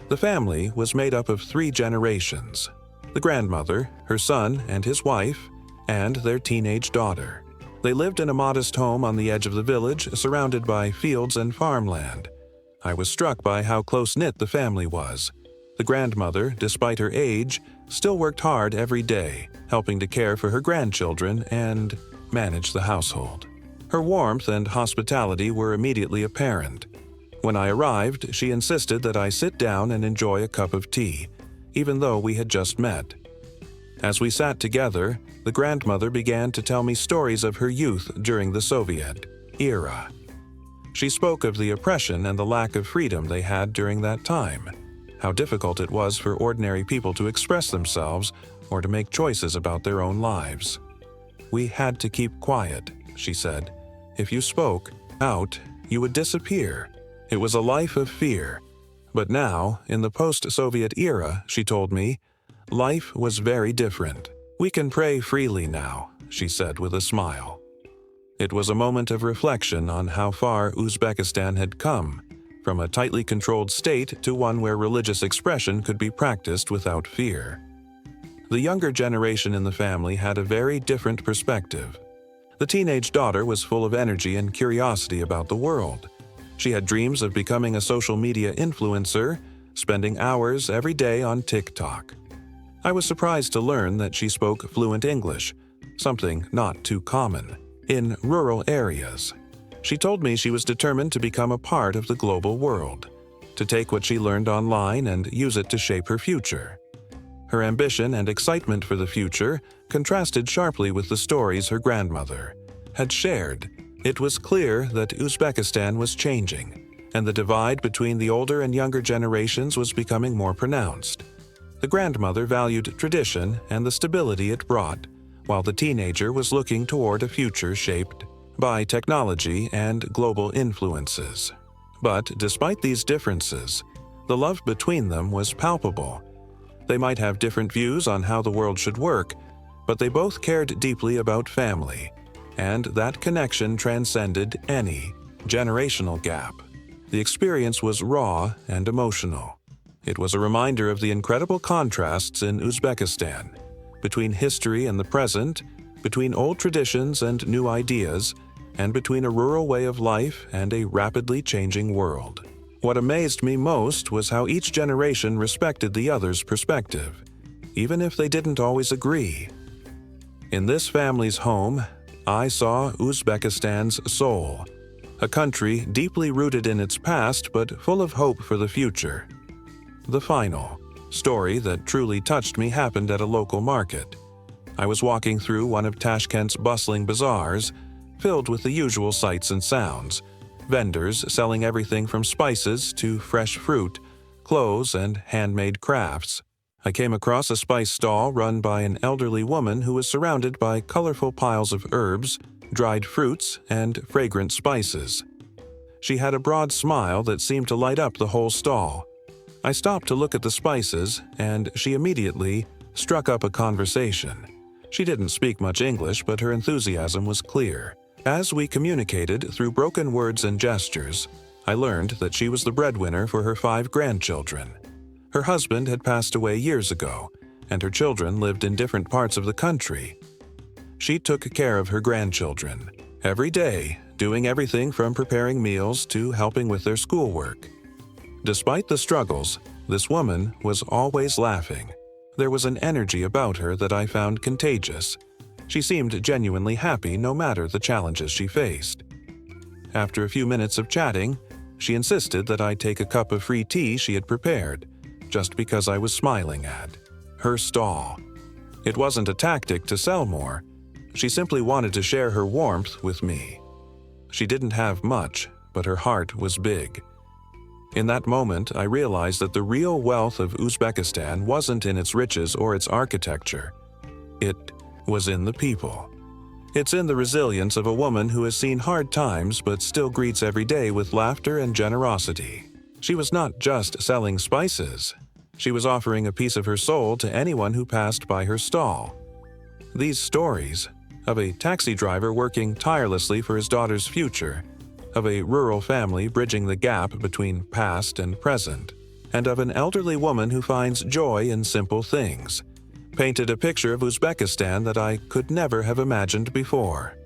The family was made up of 3 generations: the grandmother, her son and his wife, and their teenage daughter. They lived in a modest home on the edge of the village, surrounded by fields and farmland. I was struck by how close-knit the family was. The grandmother, despite her age, still worked hard every day, helping to care for her grandchildren and manage the household. Her warmth and hospitality were immediately apparent. When I arrived, she insisted that I sit down and enjoy a cup of tea, even though we had just met. As we sat together, the grandmother began to tell me stories of her youth during the Soviet era. She spoke of the oppression and the lack of freedom they had during that time, how difficult it was for ordinary people to express themselves or to make choices about their own lives. "We had to keep quiet," she said. "If you spoke out, you would disappear. It was a life of fear. But now, in the post-Soviet era," she told me, "life was very different. We can pray freely now," she said with a smile. It was a moment of reflection on how far Uzbekistan had come, from a tightly controlled state to one where religious expression could be practiced without fear. The younger generation in the family had a very different perspective. The teenage daughter was full of energy and curiosity about the world. She had dreams of becoming a social media influencer, spending hours every day on TikTok. I was surprised to learn that she spoke fluent English, something not too common, in rural areas. She told me she was determined to become a part of the global world, to take what she learned online and use it to shape her future. Her ambition and excitement for the future contrasted sharply with the stories her grandmother had shared. It was clear that Uzbekistan was changing, and the divide between the older and younger generations was becoming more pronounced. The grandmother valued tradition and the stability it brought, while the teenager was looking toward a future shaped by technology and global influences. But despite these differences, the love between them was palpable. They might have different views on how the world should work, but they both cared deeply about family, and that connection transcended any generational gap. The experience was raw and emotional. It was a reminder of the incredible contrasts in Uzbekistan, between history and the present, between old traditions and new ideas, and between a rural way of life and a rapidly changing world. What amazed me most was how each generation respected the other's perspective, even if they didn't always agree. In this family's home, I saw Uzbekistan's soul, a country deeply rooted in its past but full of hope for the future. The final story that truly touched me happened at a local market. I was walking through one of Tashkent's bustling bazaars, filled with the usual sights and sounds, vendors selling everything from spices to fresh fruit, clothes, and handmade crafts. I came across a spice stall run by an elderly woman who was surrounded by colorful piles of herbs, dried fruits, and fragrant spices. She had a broad smile that seemed to light up the whole stall. I stopped to look at the spices, and she immediately struck up a conversation. She didn't speak much English, but her enthusiasm was clear. As we communicated through broken words and gestures, I learned that she was the breadwinner for her 5 grandchildren. Her husband had passed away years ago, and her children lived in different parts of the country. She took care of her grandchildren every day, doing everything from preparing meals to helping with their schoolwork. Despite the struggles, this woman was always laughing. There was an energy about her that I found contagious. She seemed genuinely happy no matter the challenges she faced. After a few minutes of chatting, she insisted that I take a cup of free tea she had prepared, just because I was smiling at her stall. It wasn't a tactic to sell more. She simply wanted to share her warmth with me. She didn't have much, but her heart was big. In that moment, I realized that the real wealth of Uzbekistan wasn't in its riches or its architecture. It was in the people. It's in the resilience of a woman who has seen hard times but still greets every day with laughter and generosity. She was not just selling spices. She was offering a piece of her soul to anyone who passed by her stall. These stories, of a taxi driver working tirelessly for his daughter's future, of a rural family bridging the gap between past and present, and of an elderly woman who finds joy in simple things, painted a picture of Uzbekistan that I could never have imagined before.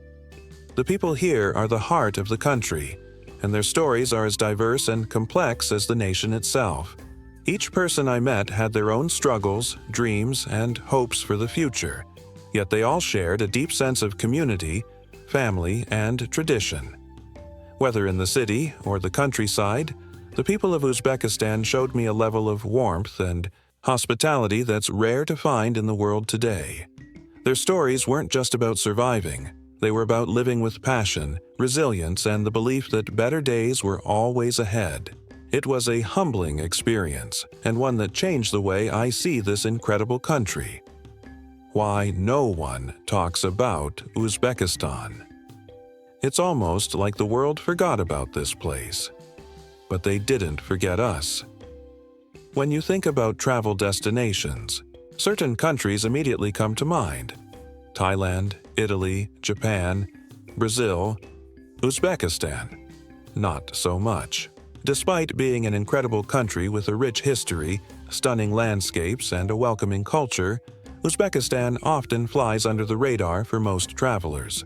The people here are the heart of the country, and their stories are as diverse and complex as the nation itself. Each person I met had their own struggles, dreams, and hopes for the future, yet they all shared a deep sense of community, family, and tradition. Whether in the city or the countryside, the people of Uzbekistan showed me a level of warmth and hospitality that's rare to find in the world today. Their stories weren't just about surviving, They were about living with passion, resilience, and the belief that better days were always ahead. It was a humbling experience, and one that changed the way I see this incredible country. Why no one talks about Uzbekistan. It's almost like the world forgot about this place. But they didn't forget us. When you think about travel destinations, certain countries immediately come to mind. Thailand, Italy, Japan, Brazil, Uzbekistan. Not so much. Despite being an incredible country with a rich history, stunning landscapes, and a welcoming culture, Uzbekistan often flies under the radar for most travelers.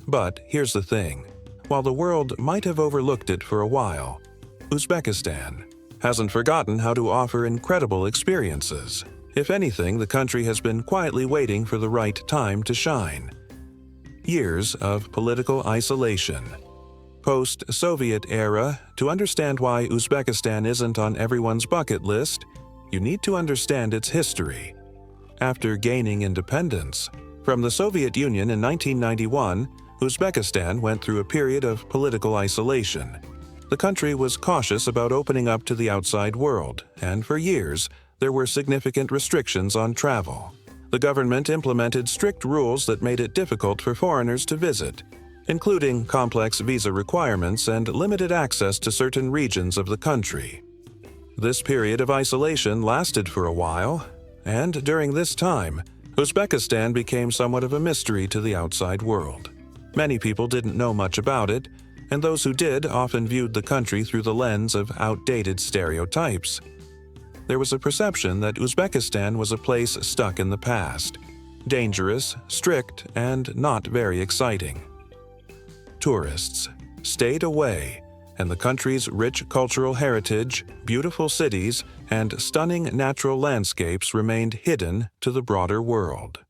But here's the thing. While the world might have overlooked it for a while, Uzbekistan hasn't forgotten how to offer incredible experiences. If anything, the country has been quietly waiting for the right time to shine. Years of political isolation. Post-Soviet era, to understand why Uzbekistan isn't on everyone's bucket list, you need to understand its history. After gaining independence from the Soviet Union in 1991, Uzbekistan went through a period of political isolation. The country was cautious about opening up to the outside world, and for years, there were significant restrictions on travel. The government implemented strict rules that made it difficult for foreigners to visit, including complex visa requirements and limited access to certain regions of the country. This period of isolation lasted for a while, and during this time, Uzbekistan became somewhat of a mystery to the outside world. Many people didn't know much about it, and those who did often viewed the country through the lens of outdated stereotypes. There was a perception that Uzbekistan was a place stuck in the past, dangerous, strict, and not very exciting. Tourists stayed away, and the country's rich cultural heritage, beautiful cities, and stunning natural landscapes remained hidden to the broader world.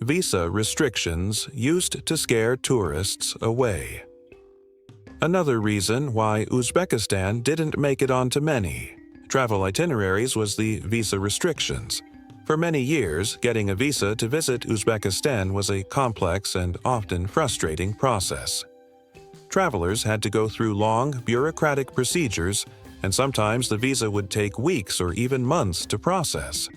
Visa restrictions used to scare tourists away. Another reason why Uzbekistan didn't make it onto many travel itineraries was the visa restrictions. For many years, getting a visa to visit Uzbekistan was a complex and often frustrating process. Travelers had to go through long, bureaucratic procedures, and sometimes the visa would take weeks or even months to process.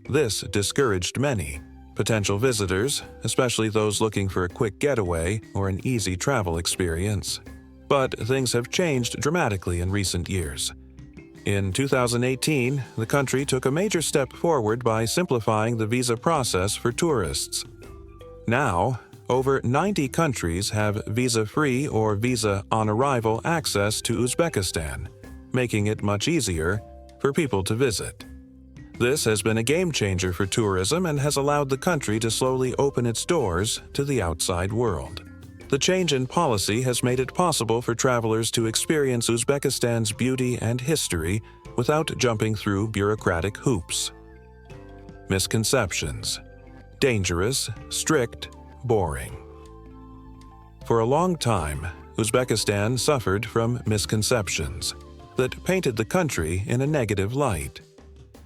This discouraged many potential visitors, especially those looking for a quick getaway or an easy travel experience. But things have changed dramatically in recent years. In 2018, the country took a major step forward by simplifying the visa process for tourists. Now, over 90 countries have visa-free or visa-on-arrival access to Uzbekistan, making it much easier for people to visit. This has been a game-changer for tourism and has allowed the country to slowly open its doors to the outside world. The change in policy has made it possible for travelers to experience Uzbekistan's beauty and history without jumping through bureaucratic hoops. Misconceptions. Dangerous, strict, boring. For a long time, Uzbekistan suffered from misconceptions that painted the country in a negative light.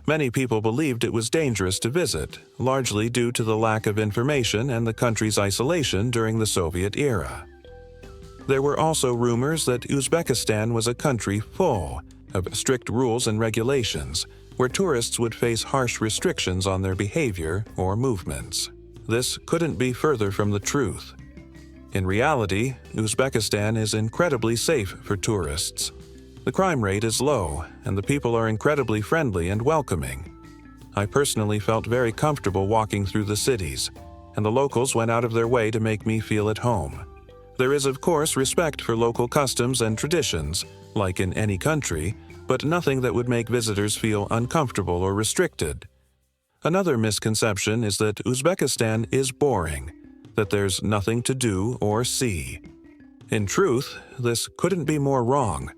Many people believed it was dangerous to visit, largely due to the lack of information and the country's isolation during the Soviet era. There were also rumors that Uzbekistan was a country full of strict rules and regulations, where tourists would face harsh restrictions on their behavior or movements. This couldn't be further from the truth. In reality, Uzbekistan is incredibly safe for tourists. The crime rate is low, and the people are incredibly friendly and welcoming. I personally felt very comfortable walking through the cities, and the locals went out of their way to make me feel at home. There is, of course, respect for local customs and traditions, like in any country, but nothing that would make visitors feel uncomfortable or restricted. Another misconception is that Uzbekistan is boring, that there's nothing to do or see. In truth, this couldn't be more wrong.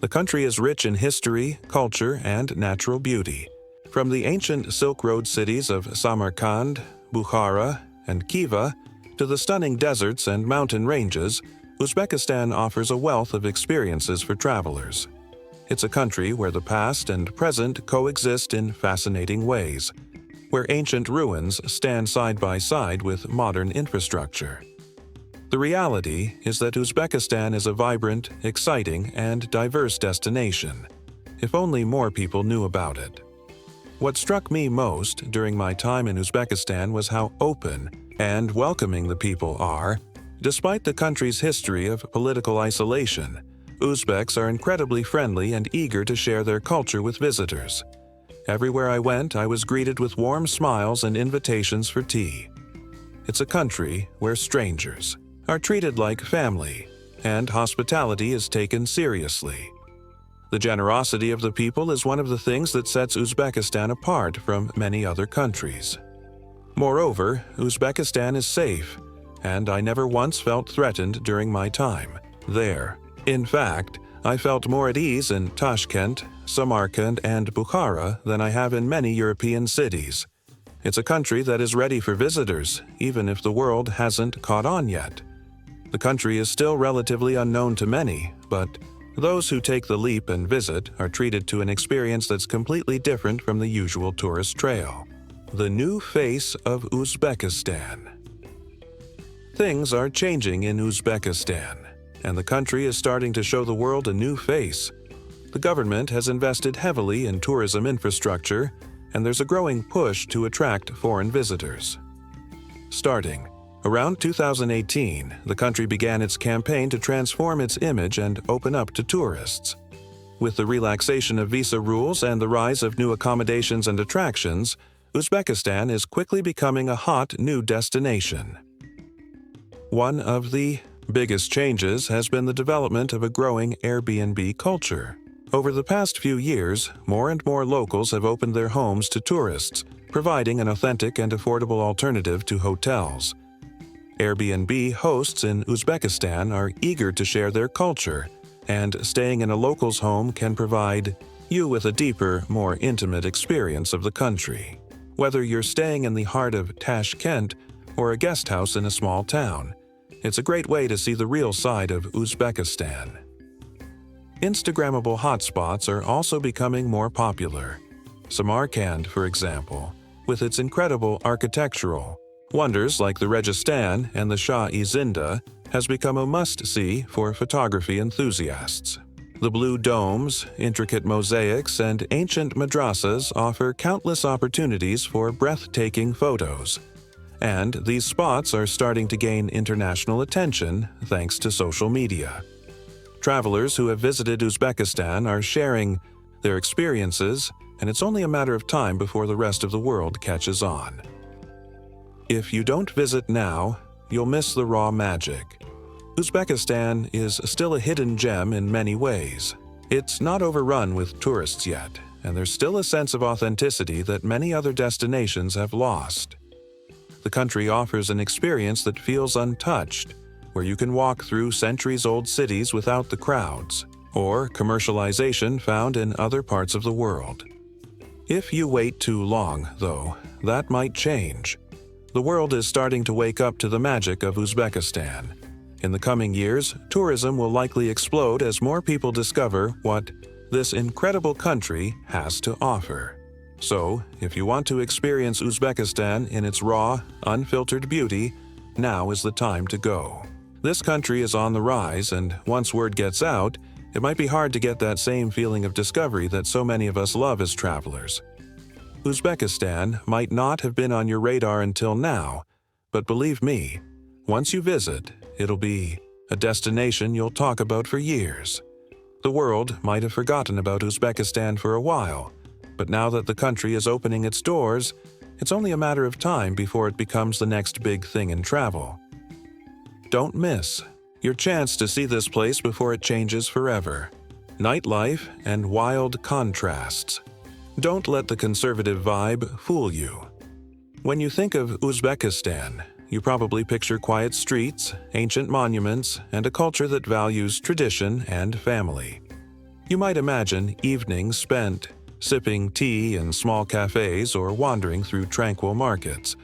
The country is rich in history, culture, and natural beauty. From the ancient Silk Road cities of Samarkand, Bukhara, and Khiva, to the stunning deserts and mountain ranges, Uzbekistan offers a wealth of experiences for travelers. It's a country where the past and present coexist in fascinating ways, where ancient ruins stand side by side with modern infrastructure. The reality is that Uzbekistan is a vibrant, exciting, and diverse destination, if only more people knew about it. What struck me most during my time in Uzbekistan was how open and welcoming the people are. Despite the country's history of political isolation, Uzbeks are incredibly friendly and eager to share their culture with visitors. Everywhere I went, I was greeted with warm smiles and invitations for tea. It's a country where strangers are treated like family, and hospitality is taken seriously. The generosity of the people is one of the things that sets Uzbekistan apart from many other countries. Moreover, Uzbekistan is safe, and I never once felt threatened during my time there. In fact, I felt more at ease in Tashkent, Samarkand, and Bukhara than I have in many European cities. It's a country that is ready for visitors, even if the world hasn't caught on yet. The country is still relatively unknown to many, but those who take the leap and visit are treated to an experience that's completely different from the usual tourist trail. The new face of Uzbekistan. Things are changing in Uzbekistan, and the country is starting to show the world a new face. The government has invested heavily in tourism infrastructure, and there's a growing push to attract foreign visitors. Starting around 2018, the country began its campaign to transform its image and open up to tourists. With the relaxation of visa rules and the rise of new accommodations and attractions, Uzbekistan is quickly becoming a hot new destination. One of the biggest changes has been the development of a growing Airbnb culture. Over the past few years, more and more locals have opened their homes to tourists, providing an authentic and affordable alternative to hotels. Airbnb hosts in Uzbekistan are eager to share their culture, and staying in a local's home can provide you with a deeper, more intimate experience of the country. Whether you're staying in the heart of Tashkent or a guest house in a small town, it's a great way to see the real side of Uzbekistan. Instagrammable hotspots are also becoming more popular. Samarkand, for example, with its incredible architectural wonders like the Registan and the Shah-e-Zinda, has become a must-see for photography enthusiasts. The blue domes, intricate mosaics, and ancient madrasas offer countless opportunities for breathtaking photos. And these spots are starting to gain international attention thanks to social media. Travelers who have visited Uzbekistan are sharing their experiences, and it's only a matter of time before the rest of the world catches on. If you don't visit now, you'll miss the raw magic. Uzbekistan is still a hidden gem in many ways. It's not overrun with tourists yet, and there's still a sense of authenticity that many other destinations have lost. The country offers an experience that feels untouched, where you can walk through centuries-old cities without the crowds, or commercialization found in other parts of the world. If you wait too long, though, that might change. The world is starting to wake up to the magic of Uzbekistan. In the coming years, tourism will likely explode as more people discover what this incredible country has to offer. So, if you want to experience Uzbekistan in its raw, unfiltered beauty, now is the time to go. This country is on the rise, and once word gets out, it might be hard to get that same feeling of discovery that so many of us love as travelers. Uzbekistan might not have been on your radar until now, but believe me, once you visit, it'll be a destination you'll talk about for years. The world might have forgotten about Uzbekistan for a while, but now that the country is opening its doors, it's only a matter of time before it becomes the next big thing in travel. Don't miss your chance to see this place before it changes forever. Nightlife and wild contrasts. Don't let the conservative vibe fool you. When you think of Uzbekistan, you probably picture quiet streets, ancient monuments, and a culture that values tradition and family. You might imagine evenings spent sipping tea in small cafes or wandering through tranquil markets.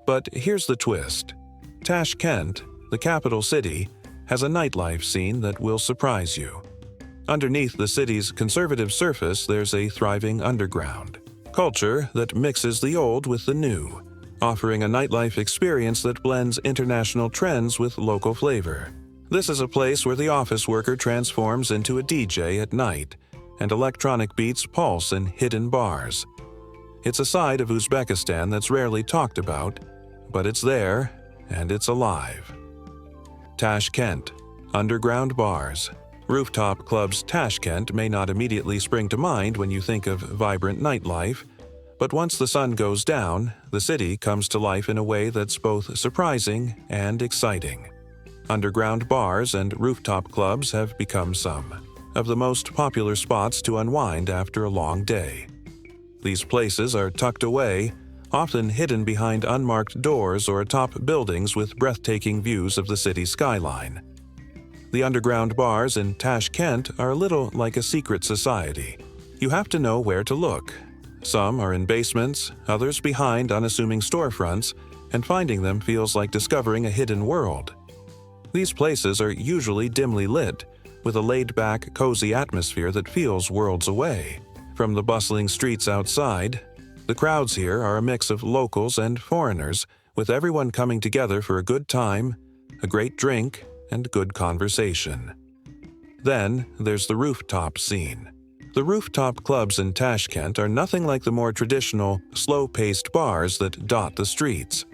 But here's the twist. Tashkent, the capital city, has a nightlife scene that will surprise you. Underneath the city's conservative surface, there's a thriving underground culture that mixes the old with the new, offering a nightlife experience that blends international trends with local flavor. This is a place where the office worker transforms into a DJ at night, and electronic beats pulse in hidden bars. It's a side of Uzbekistan that's rarely talked about, but it's there, and it's alive. Tashkent, underground bars. Rooftop clubs. Tashkent may not immediately spring to mind when you think of vibrant nightlife, but once the sun goes down, the city comes to life in a way that's both surprising and exciting. Underground bars and rooftop clubs have become some of the most popular spots to unwind after a long day. These places are tucked away, often hidden behind unmarked doors or atop buildings with breathtaking views of the city skyline. The underground bars in Tashkent are a little like a secret society. You have to know where to look. Some are in basements, others behind unassuming storefronts, and finding them feels like discovering a hidden world. These places are usually dimly lit, with a laid-back, cozy atmosphere that feels worlds away. From the bustling streets outside, the crowds here are a mix of locals and foreigners, with everyone coming together for a good time, a great drink, and good conversation. Then there's the rooftop scene. The rooftop clubs in Tashkent are nothing like the more traditional, slow-paced bars that dot the streets.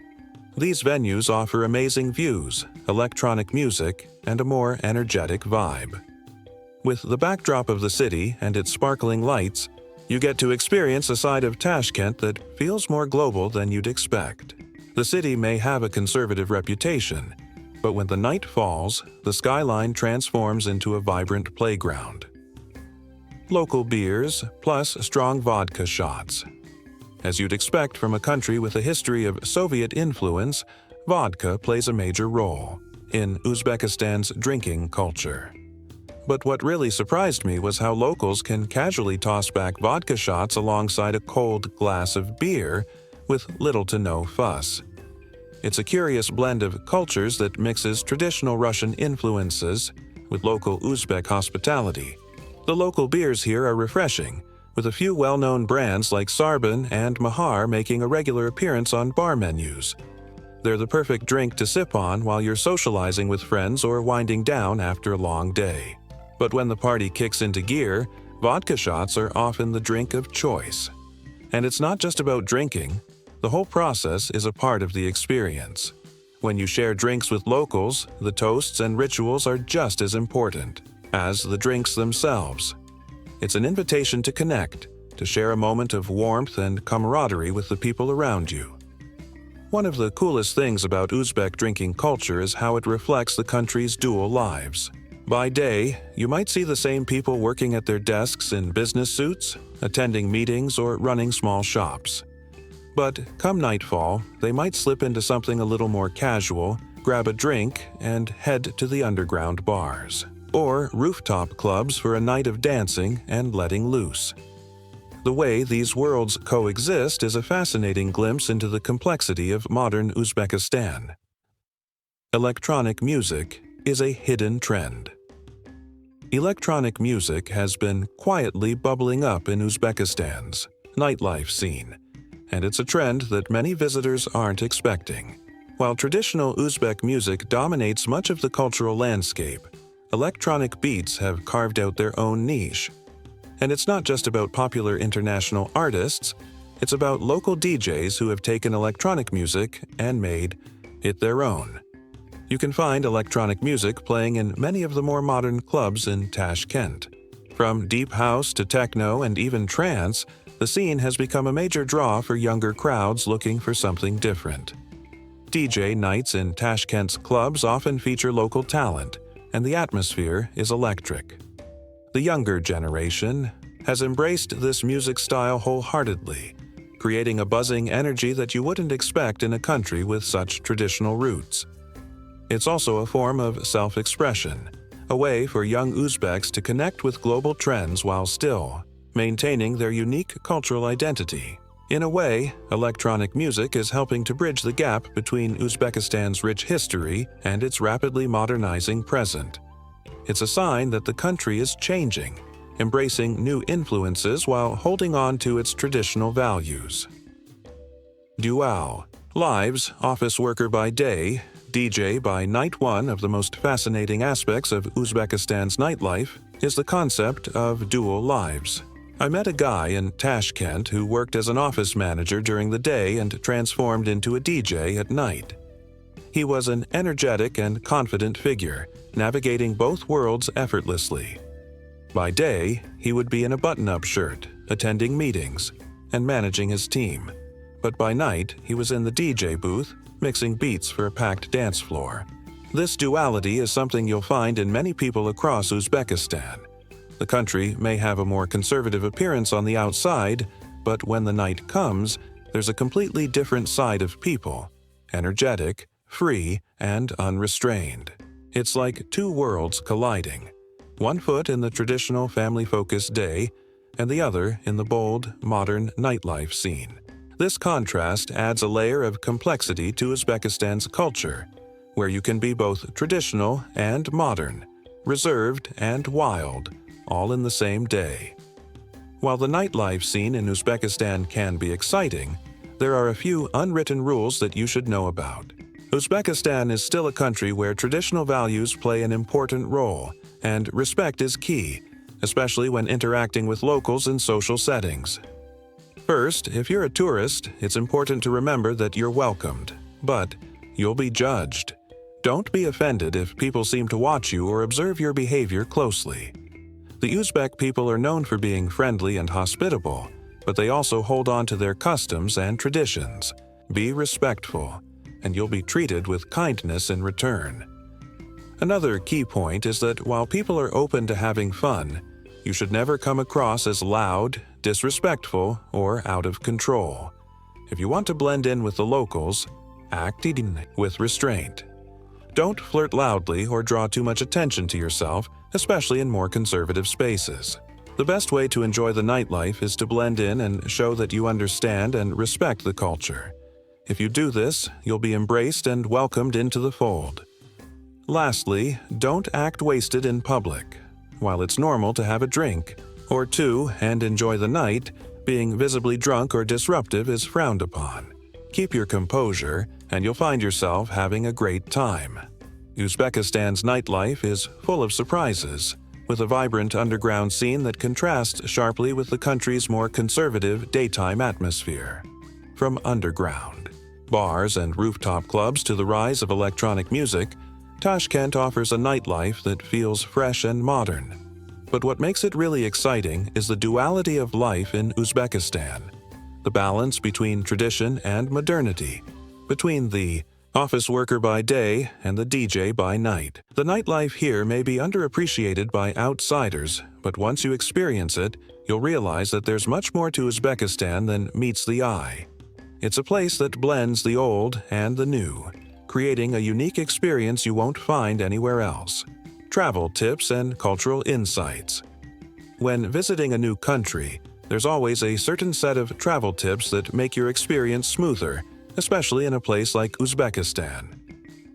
These venues offer amazing views, electronic music, and a more energetic vibe. With the backdrop of the city and its sparkling lights, you get to experience a side of Tashkent that feels more global than you'd expect. The city may have a conservative reputation, but when the night falls, the skyline transforms into a vibrant playground. Local beers, plus strong vodka shots. As you'd expect from a country with a history of Soviet influence, vodka plays a major role in Uzbekistan's drinking culture. But what really surprised me was how locals can casually toss back vodka shots alongside a cold glass of beer with little to no fuss. It's a curious blend of cultures that mixes traditional Russian influences with local Uzbek hospitality. The local beers here are refreshing, with a few well-known brands like Sarbin and Mahar making a regular appearance on bar menus. They're the perfect drink to sip on while you're socializing with friends or winding down after a long day. But when the party kicks into gear, vodka shots are often the drink of choice. And it's not just about drinking. The whole process is a part of the experience. When you share drinks with locals, the toasts and rituals are just as important as the drinks themselves. It's an invitation to connect, to share a moment of warmth and camaraderie with the people around you. One of the coolest things about Uzbek drinking culture is how it reflects the country's dual lives. By day, you might see the same people working at their desks in business suits, attending meetings, or running small shops. But come nightfall, they might slip into something a little more casual, grab a drink, and head to the underground bars, or rooftop clubs for a night of dancing and letting loose. The way these worlds coexist is a fascinating glimpse into the complexity of modern Uzbekistan. Electronic music is a hidden trend. Electronic music has been quietly bubbling up in Uzbekistan's nightlife scene, and it's a trend that many visitors aren't expecting. While traditional Uzbek music dominates much of the cultural landscape, electronic beats have carved out their own niche. And it's not just about popular international artists, it's about local DJs who have taken electronic music and made it their own. You can find electronic music playing in many of the more modern clubs in Tashkent. From deep house to techno and even trance, the scene has become a major draw for younger crowds looking for something different. DJ nights in Tashkent's clubs often feature local talent, and the atmosphere is electric. The younger generation has embraced this music style wholeheartedly, creating a buzzing energy that you wouldn't expect in a country with such traditional roots. It's also a form of self-expression, a way for young Uzbeks to connect with global trends while still maintaining their unique cultural identity. In a way, electronic music is helping to bridge the gap between Uzbekistan's rich history and its rapidly modernizing present. It's a sign that the country is changing, embracing new influences while holding on to its traditional values. Dual, Lives, office worker by day, DJ by night. One of the most fascinating aspects of Uzbekistan's nightlife is the concept of dual lives. I met a guy in Tashkent who worked as an office manager during the day and transformed into a DJ at night. He was an energetic and confident figure, navigating both worlds effortlessly. By day, he would be in a button-up shirt, attending meetings, and managing his team. But by night, he was in the DJ booth, mixing beats for a packed dance floor. This duality is something you'll find in many people across Uzbekistan. The country may have a more conservative appearance on the outside, but when the night comes, there's a completely different side of people: energetic, free, and unrestrained. It's like two worlds colliding. One foot in the traditional family-focused day, and the other in the bold, modern nightlife scene. This contrast adds a layer of complexity to Uzbekistan's culture, where you can be both traditional and modern, reserved and wild, all in the same day. While the nightlife scene in Uzbekistan can be exciting, there are a few unwritten rules that you should know about. Uzbekistan is still a country where traditional values play an important role, and respect is key, especially when interacting with locals in social settings. First, if you're a tourist, it's important to remember that you're welcomed, but you'll be judged. Don't be offended if people seem to watch you or observe your behavior closely. The Uzbek people are known for being friendly and hospitable, but they also hold on to their customs and traditions. Be respectful, and you'll be treated with kindness in return. Another key point is that while people are open to having fun, you should never come across as loud, disrespectful, or out of control. If you want to blend in with the locals, act with restraint. Don't flirt loudly or draw too much attention to yourself, especially in more conservative spaces. The best way to enjoy the nightlife is to blend in and show that you understand and respect the culture. If you do this, you'll be embraced and welcomed into the fold. Lastly, don't act wasted in public. While it's normal to have a drink or two and enjoy the night, being visibly drunk or disruptive is frowned upon. Keep your composure, and you'll find yourself having a great time. Uzbekistan's nightlife is full of surprises, with a vibrant underground scene that contrasts sharply with the country's more conservative daytime atmosphere. From underground bars and rooftop clubs to the rise of electronic music, Tashkent offers a nightlife that feels fresh and modern. But what makes it really exciting is the duality of life in Uzbekistan, the balance between tradition and modernity, between the office worker by day and the DJ by night. The nightlife here may be underappreciated by outsiders, but once you experience it, you'll realize that there's much more to Uzbekistan than meets the eye. It's a place that blends the old and the new, creating a unique experience you won't find anywhere else. Travel tips and cultural insights. When visiting a new country, there's always a certain set of travel tips that make your experience smoother, especially in a place like Uzbekistan.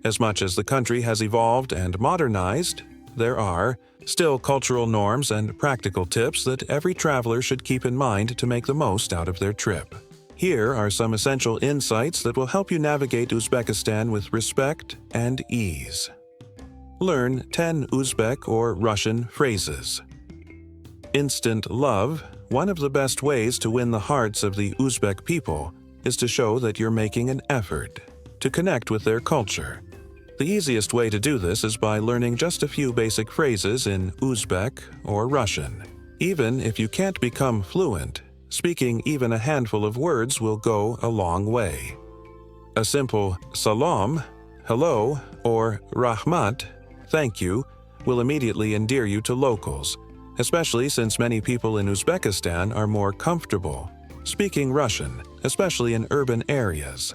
As much as the country has evolved and modernized, there are still cultural norms and practical tips that every traveler should keep in mind to make the most out of their trip. Here are some essential insights that will help you navigate Uzbekistan with respect and ease. Learn 10 Uzbek or Russian phrases. Instant love. One of the best ways to win the hearts of the Uzbek people is to show that you're making an effort to connect with their culture. The easiest way to do this is by learning just a few basic phrases in Uzbek or Russian. Even if you can't become fluent, speaking even a handful of words will go a long way. A simple salam, hello, or rahmat, thank you, will immediately endear you to locals, especially since many people in Uzbekistan are more comfortable speaking Russian, especially in urban areas.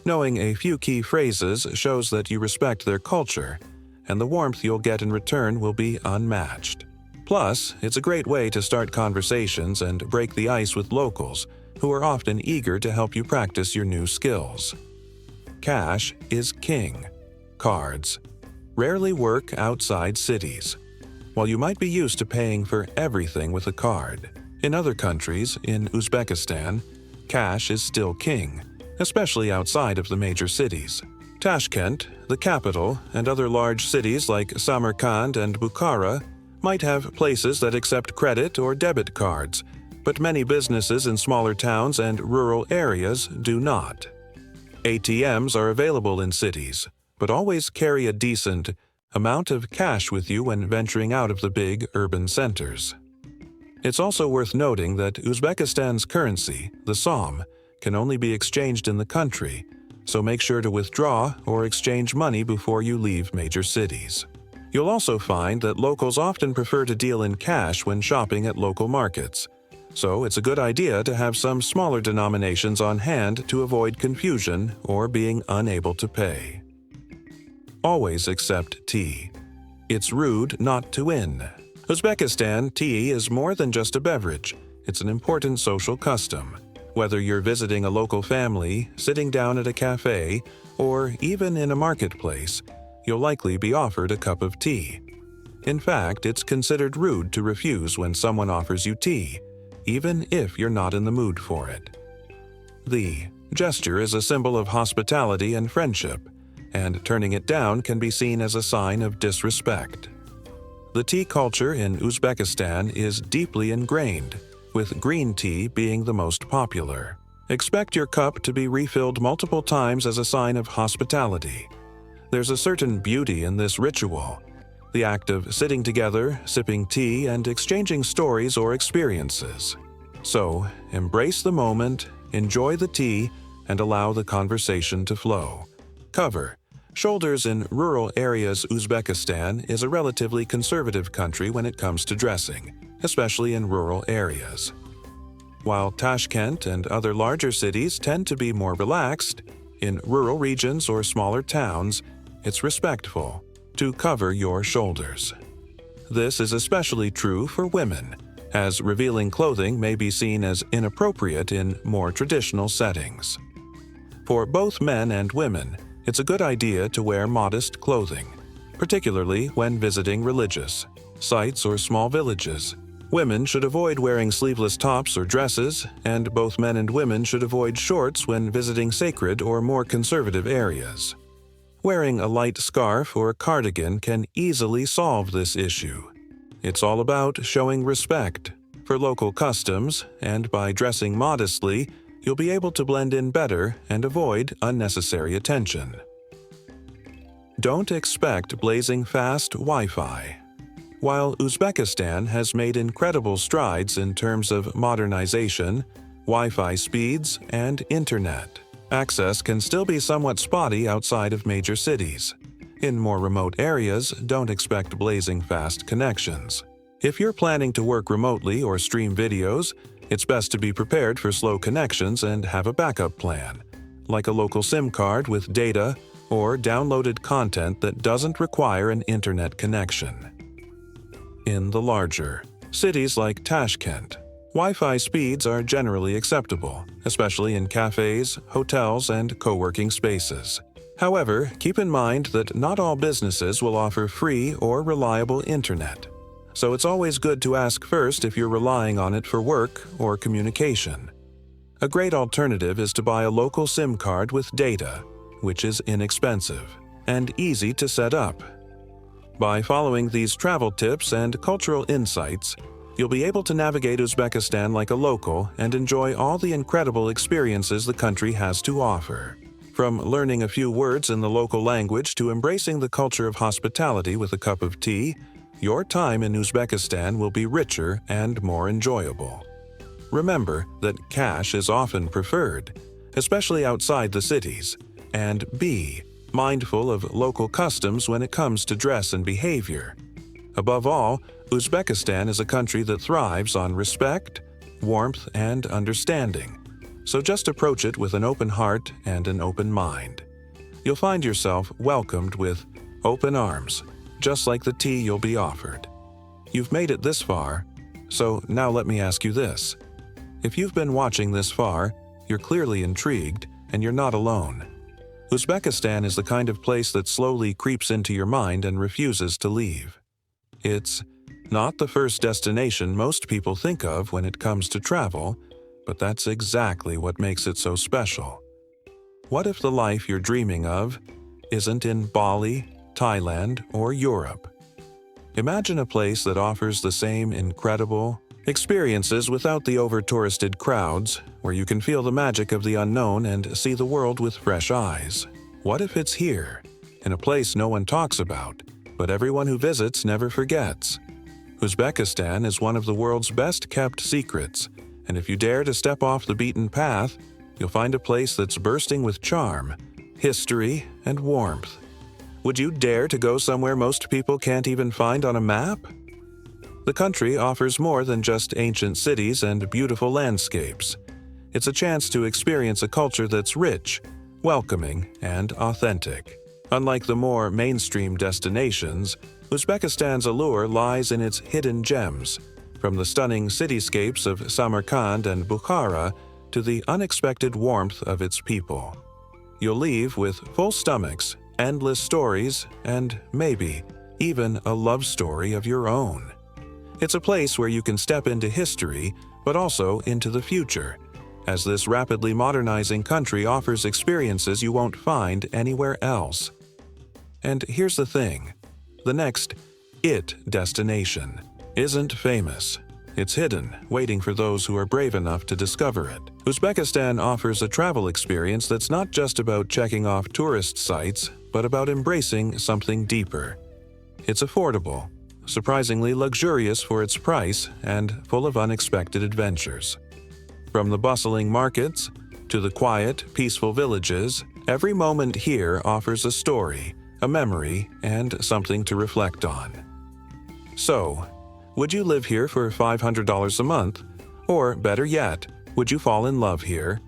Knowing a few key phrases shows that you respect their culture, and the warmth you'll get in return will be unmatched. Plus, it's a great way to start conversations and break the ice with locals, who are often eager to help you practice your new skills. Cash is king. Cards rarely work outside cities. While you might be used to paying for everything with a card, in other countries, in Uzbekistan, cash is still king, especially outside of the major cities. Tashkent, the capital, and other large cities like Samarkand and Bukhara might have places that accept credit or debit cards, but many businesses in smaller towns and rural areas do not. ATMs are available in cities, but always carry a decent amount of cash with you when venturing out of the big urban centers. It's also worth noting that Uzbekistan's currency, the som, can only be exchanged in the country, so make sure to withdraw or exchange money before you leave major cities. You'll also find that locals often prefer to deal in cash when shopping at local markets, so it's a good idea to have some smaller denominations on hand to avoid confusion or being unable to pay. Always accept tea. It's rude not to win. Uzbekistan tea is more than just a beverage. It's an important social custom. Whether you're visiting a local family, sitting down at a cafe, or even in a marketplace, you'll likely be offered a cup of tea. In fact, it's considered rude to refuse when someone offers you tea, even if you're not in the mood for it. The gesture is a symbol of hospitality and friendship, and turning it down can be seen as a sign of disrespect. The tea culture in Uzbekistan is deeply ingrained, with green tea being the most popular. Expect your cup to be refilled multiple times as a sign of hospitality. There's a certain beauty in this ritual, the act of sitting together, sipping tea, and exchanging stories or experiences. So, embrace the moment, enjoy the tea, and allow the conversation to flow. Cover. Shoulders in rural areas. Uzbekistan is a relatively conservative country when it comes to dressing, especially in rural areas. While Tashkent and other larger cities tend to be more relaxed, in rural regions or smaller towns, it's respectful to cover your shoulders. This is especially true for women, as revealing clothing may be seen as inappropriate in more traditional settings. For both men and women, it's a good idea to wear modest clothing, particularly when visiting religious sites or small villages. Women should avoid wearing sleeveless tops or dresses, and both men and women should avoid shorts when visiting sacred or more conservative areas. Wearing a light scarf or a cardigan can easily solve this issue. It's all about showing respect for local customs, and by dressing modestly, you'll be able to blend in better and avoid unnecessary attention. Don't expect blazing fast Wi-Fi. While Uzbekistan has made incredible strides in terms of modernization, Wi-Fi speeds, and internet access can still be somewhat spotty outside of major cities. In more remote areas, don't expect blazing fast connections. If you're planning to work remotely or stream videos, it's best to be prepared for slow connections and have a backup plan, like a local SIM card with data or downloaded content that doesn't require an internet connection. In the larger cities like Tashkent, Wi-Fi speeds are generally acceptable, especially in cafes, hotels, and co-working spaces. However, keep in mind that not all businesses will offer free or reliable internet, so it's always good to ask first if you're relying on it for work or communication. A great alternative is to buy a local SIM card with data, which is inexpensive and easy to set up. By following these travel tips and cultural insights, you'll be able to navigate Uzbekistan like a local and enjoy all the incredible experiences the country has to offer. From learning a few words in the local language to embracing the culture of hospitality with a cup of tea, your time in Uzbekistan will be richer and more enjoyable. Remember that cash is often preferred, especially outside the cities, and be mindful of local customs when it comes to dress and behavior. Above all, Uzbekistan is a country that thrives on respect, warmth, and understanding, so just approach it with an open heart and an open mind. You'll find yourself welcomed with open arms, just like the tea you'll be offered. You've made it this far, so now let me ask you this. If you've been watching this far, you're clearly intrigued, and you're not alone. Uzbekistan is the kind of place that slowly creeps into your mind and refuses to leave. It's not the first destination most people think of when it comes to travel, but that's exactly what makes it so special. what if the life you're dreaming of isn't in Bali, Thailand, or Europe? Imagine a place that offers the same incredible experiences without the over-touristed crowds, where you can feel the magic of the unknown and see the world with fresh eyes. What if it's here, in a place no one talks about, but everyone who visits never forgets? Uzbekistan is one of the world's best-kept secrets, and if you dare to step off the beaten path, you'll find a place that's bursting with charm, history, and warmth. Would you dare to go somewhere most people can't even find on a map? The country offers more than just ancient cities and beautiful landscapes. It's a chance to experience a culture that's rich, welcoming, and authentic. Unlike the more mainstream destinations, Uzbekistan's allure lies in its hidden gems, from the stunning cityscapes of Samarkand and Bukhara to the unexpected warmth of its people. You'll leave with full stomachs, endless stories, and maybe even a love story of your own. It's a place where you can step into history, but also into the future, as this rapidly modernizing country offers experiences you won't find anywhere else. And here's the thing: the next "it" destination isn't famous. It's hidden, waiting for those who are brave enough to discover it. Uzbekistan offers a travel experience that's not just about checking off tourist sites, but about embracing something deeper. It's affordable, surprisingly luxurious for its price, and full of unexpected adventures. From the bustling markets to the quiet, peaceful villages, every moment here offers a story, a memory, and something to reflect on. So, would you live here for $500 a month? Or, better yet, would you fall in love here?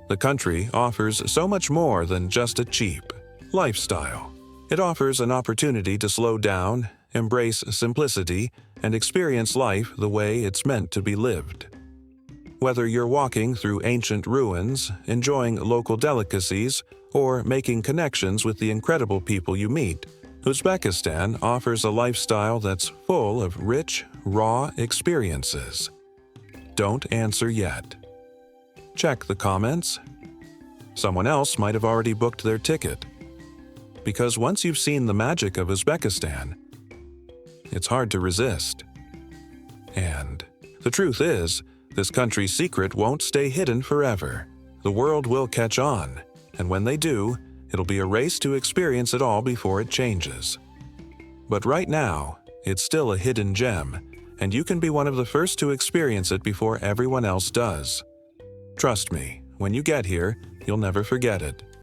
The country offers so much more than just a cheap lifestyle. It offers an opportunity to slow down, embrace simplicity, and experience life the way it's meant to be lived. Whether you're walking through ancient ruins, enjoying local delicacies, or making connections with the incredible people you meet, Uzbekistan offers a lifestyle that's full of rich, raw experiences. Don't answer yet. Check the comments. Someone else might have already booked their ticket. Because once you've seen the magic of Uzbekistan, it's hard to resist. And the truth is, this country's secret won't stay hidden forever. The world will catch on, and when they do, it'll be a race to experience it all before it changes. But right now, it's still a hidden gem, and you can be one of the first to experience it before everyone else does. Trust me, when you get here, you'll never forget it.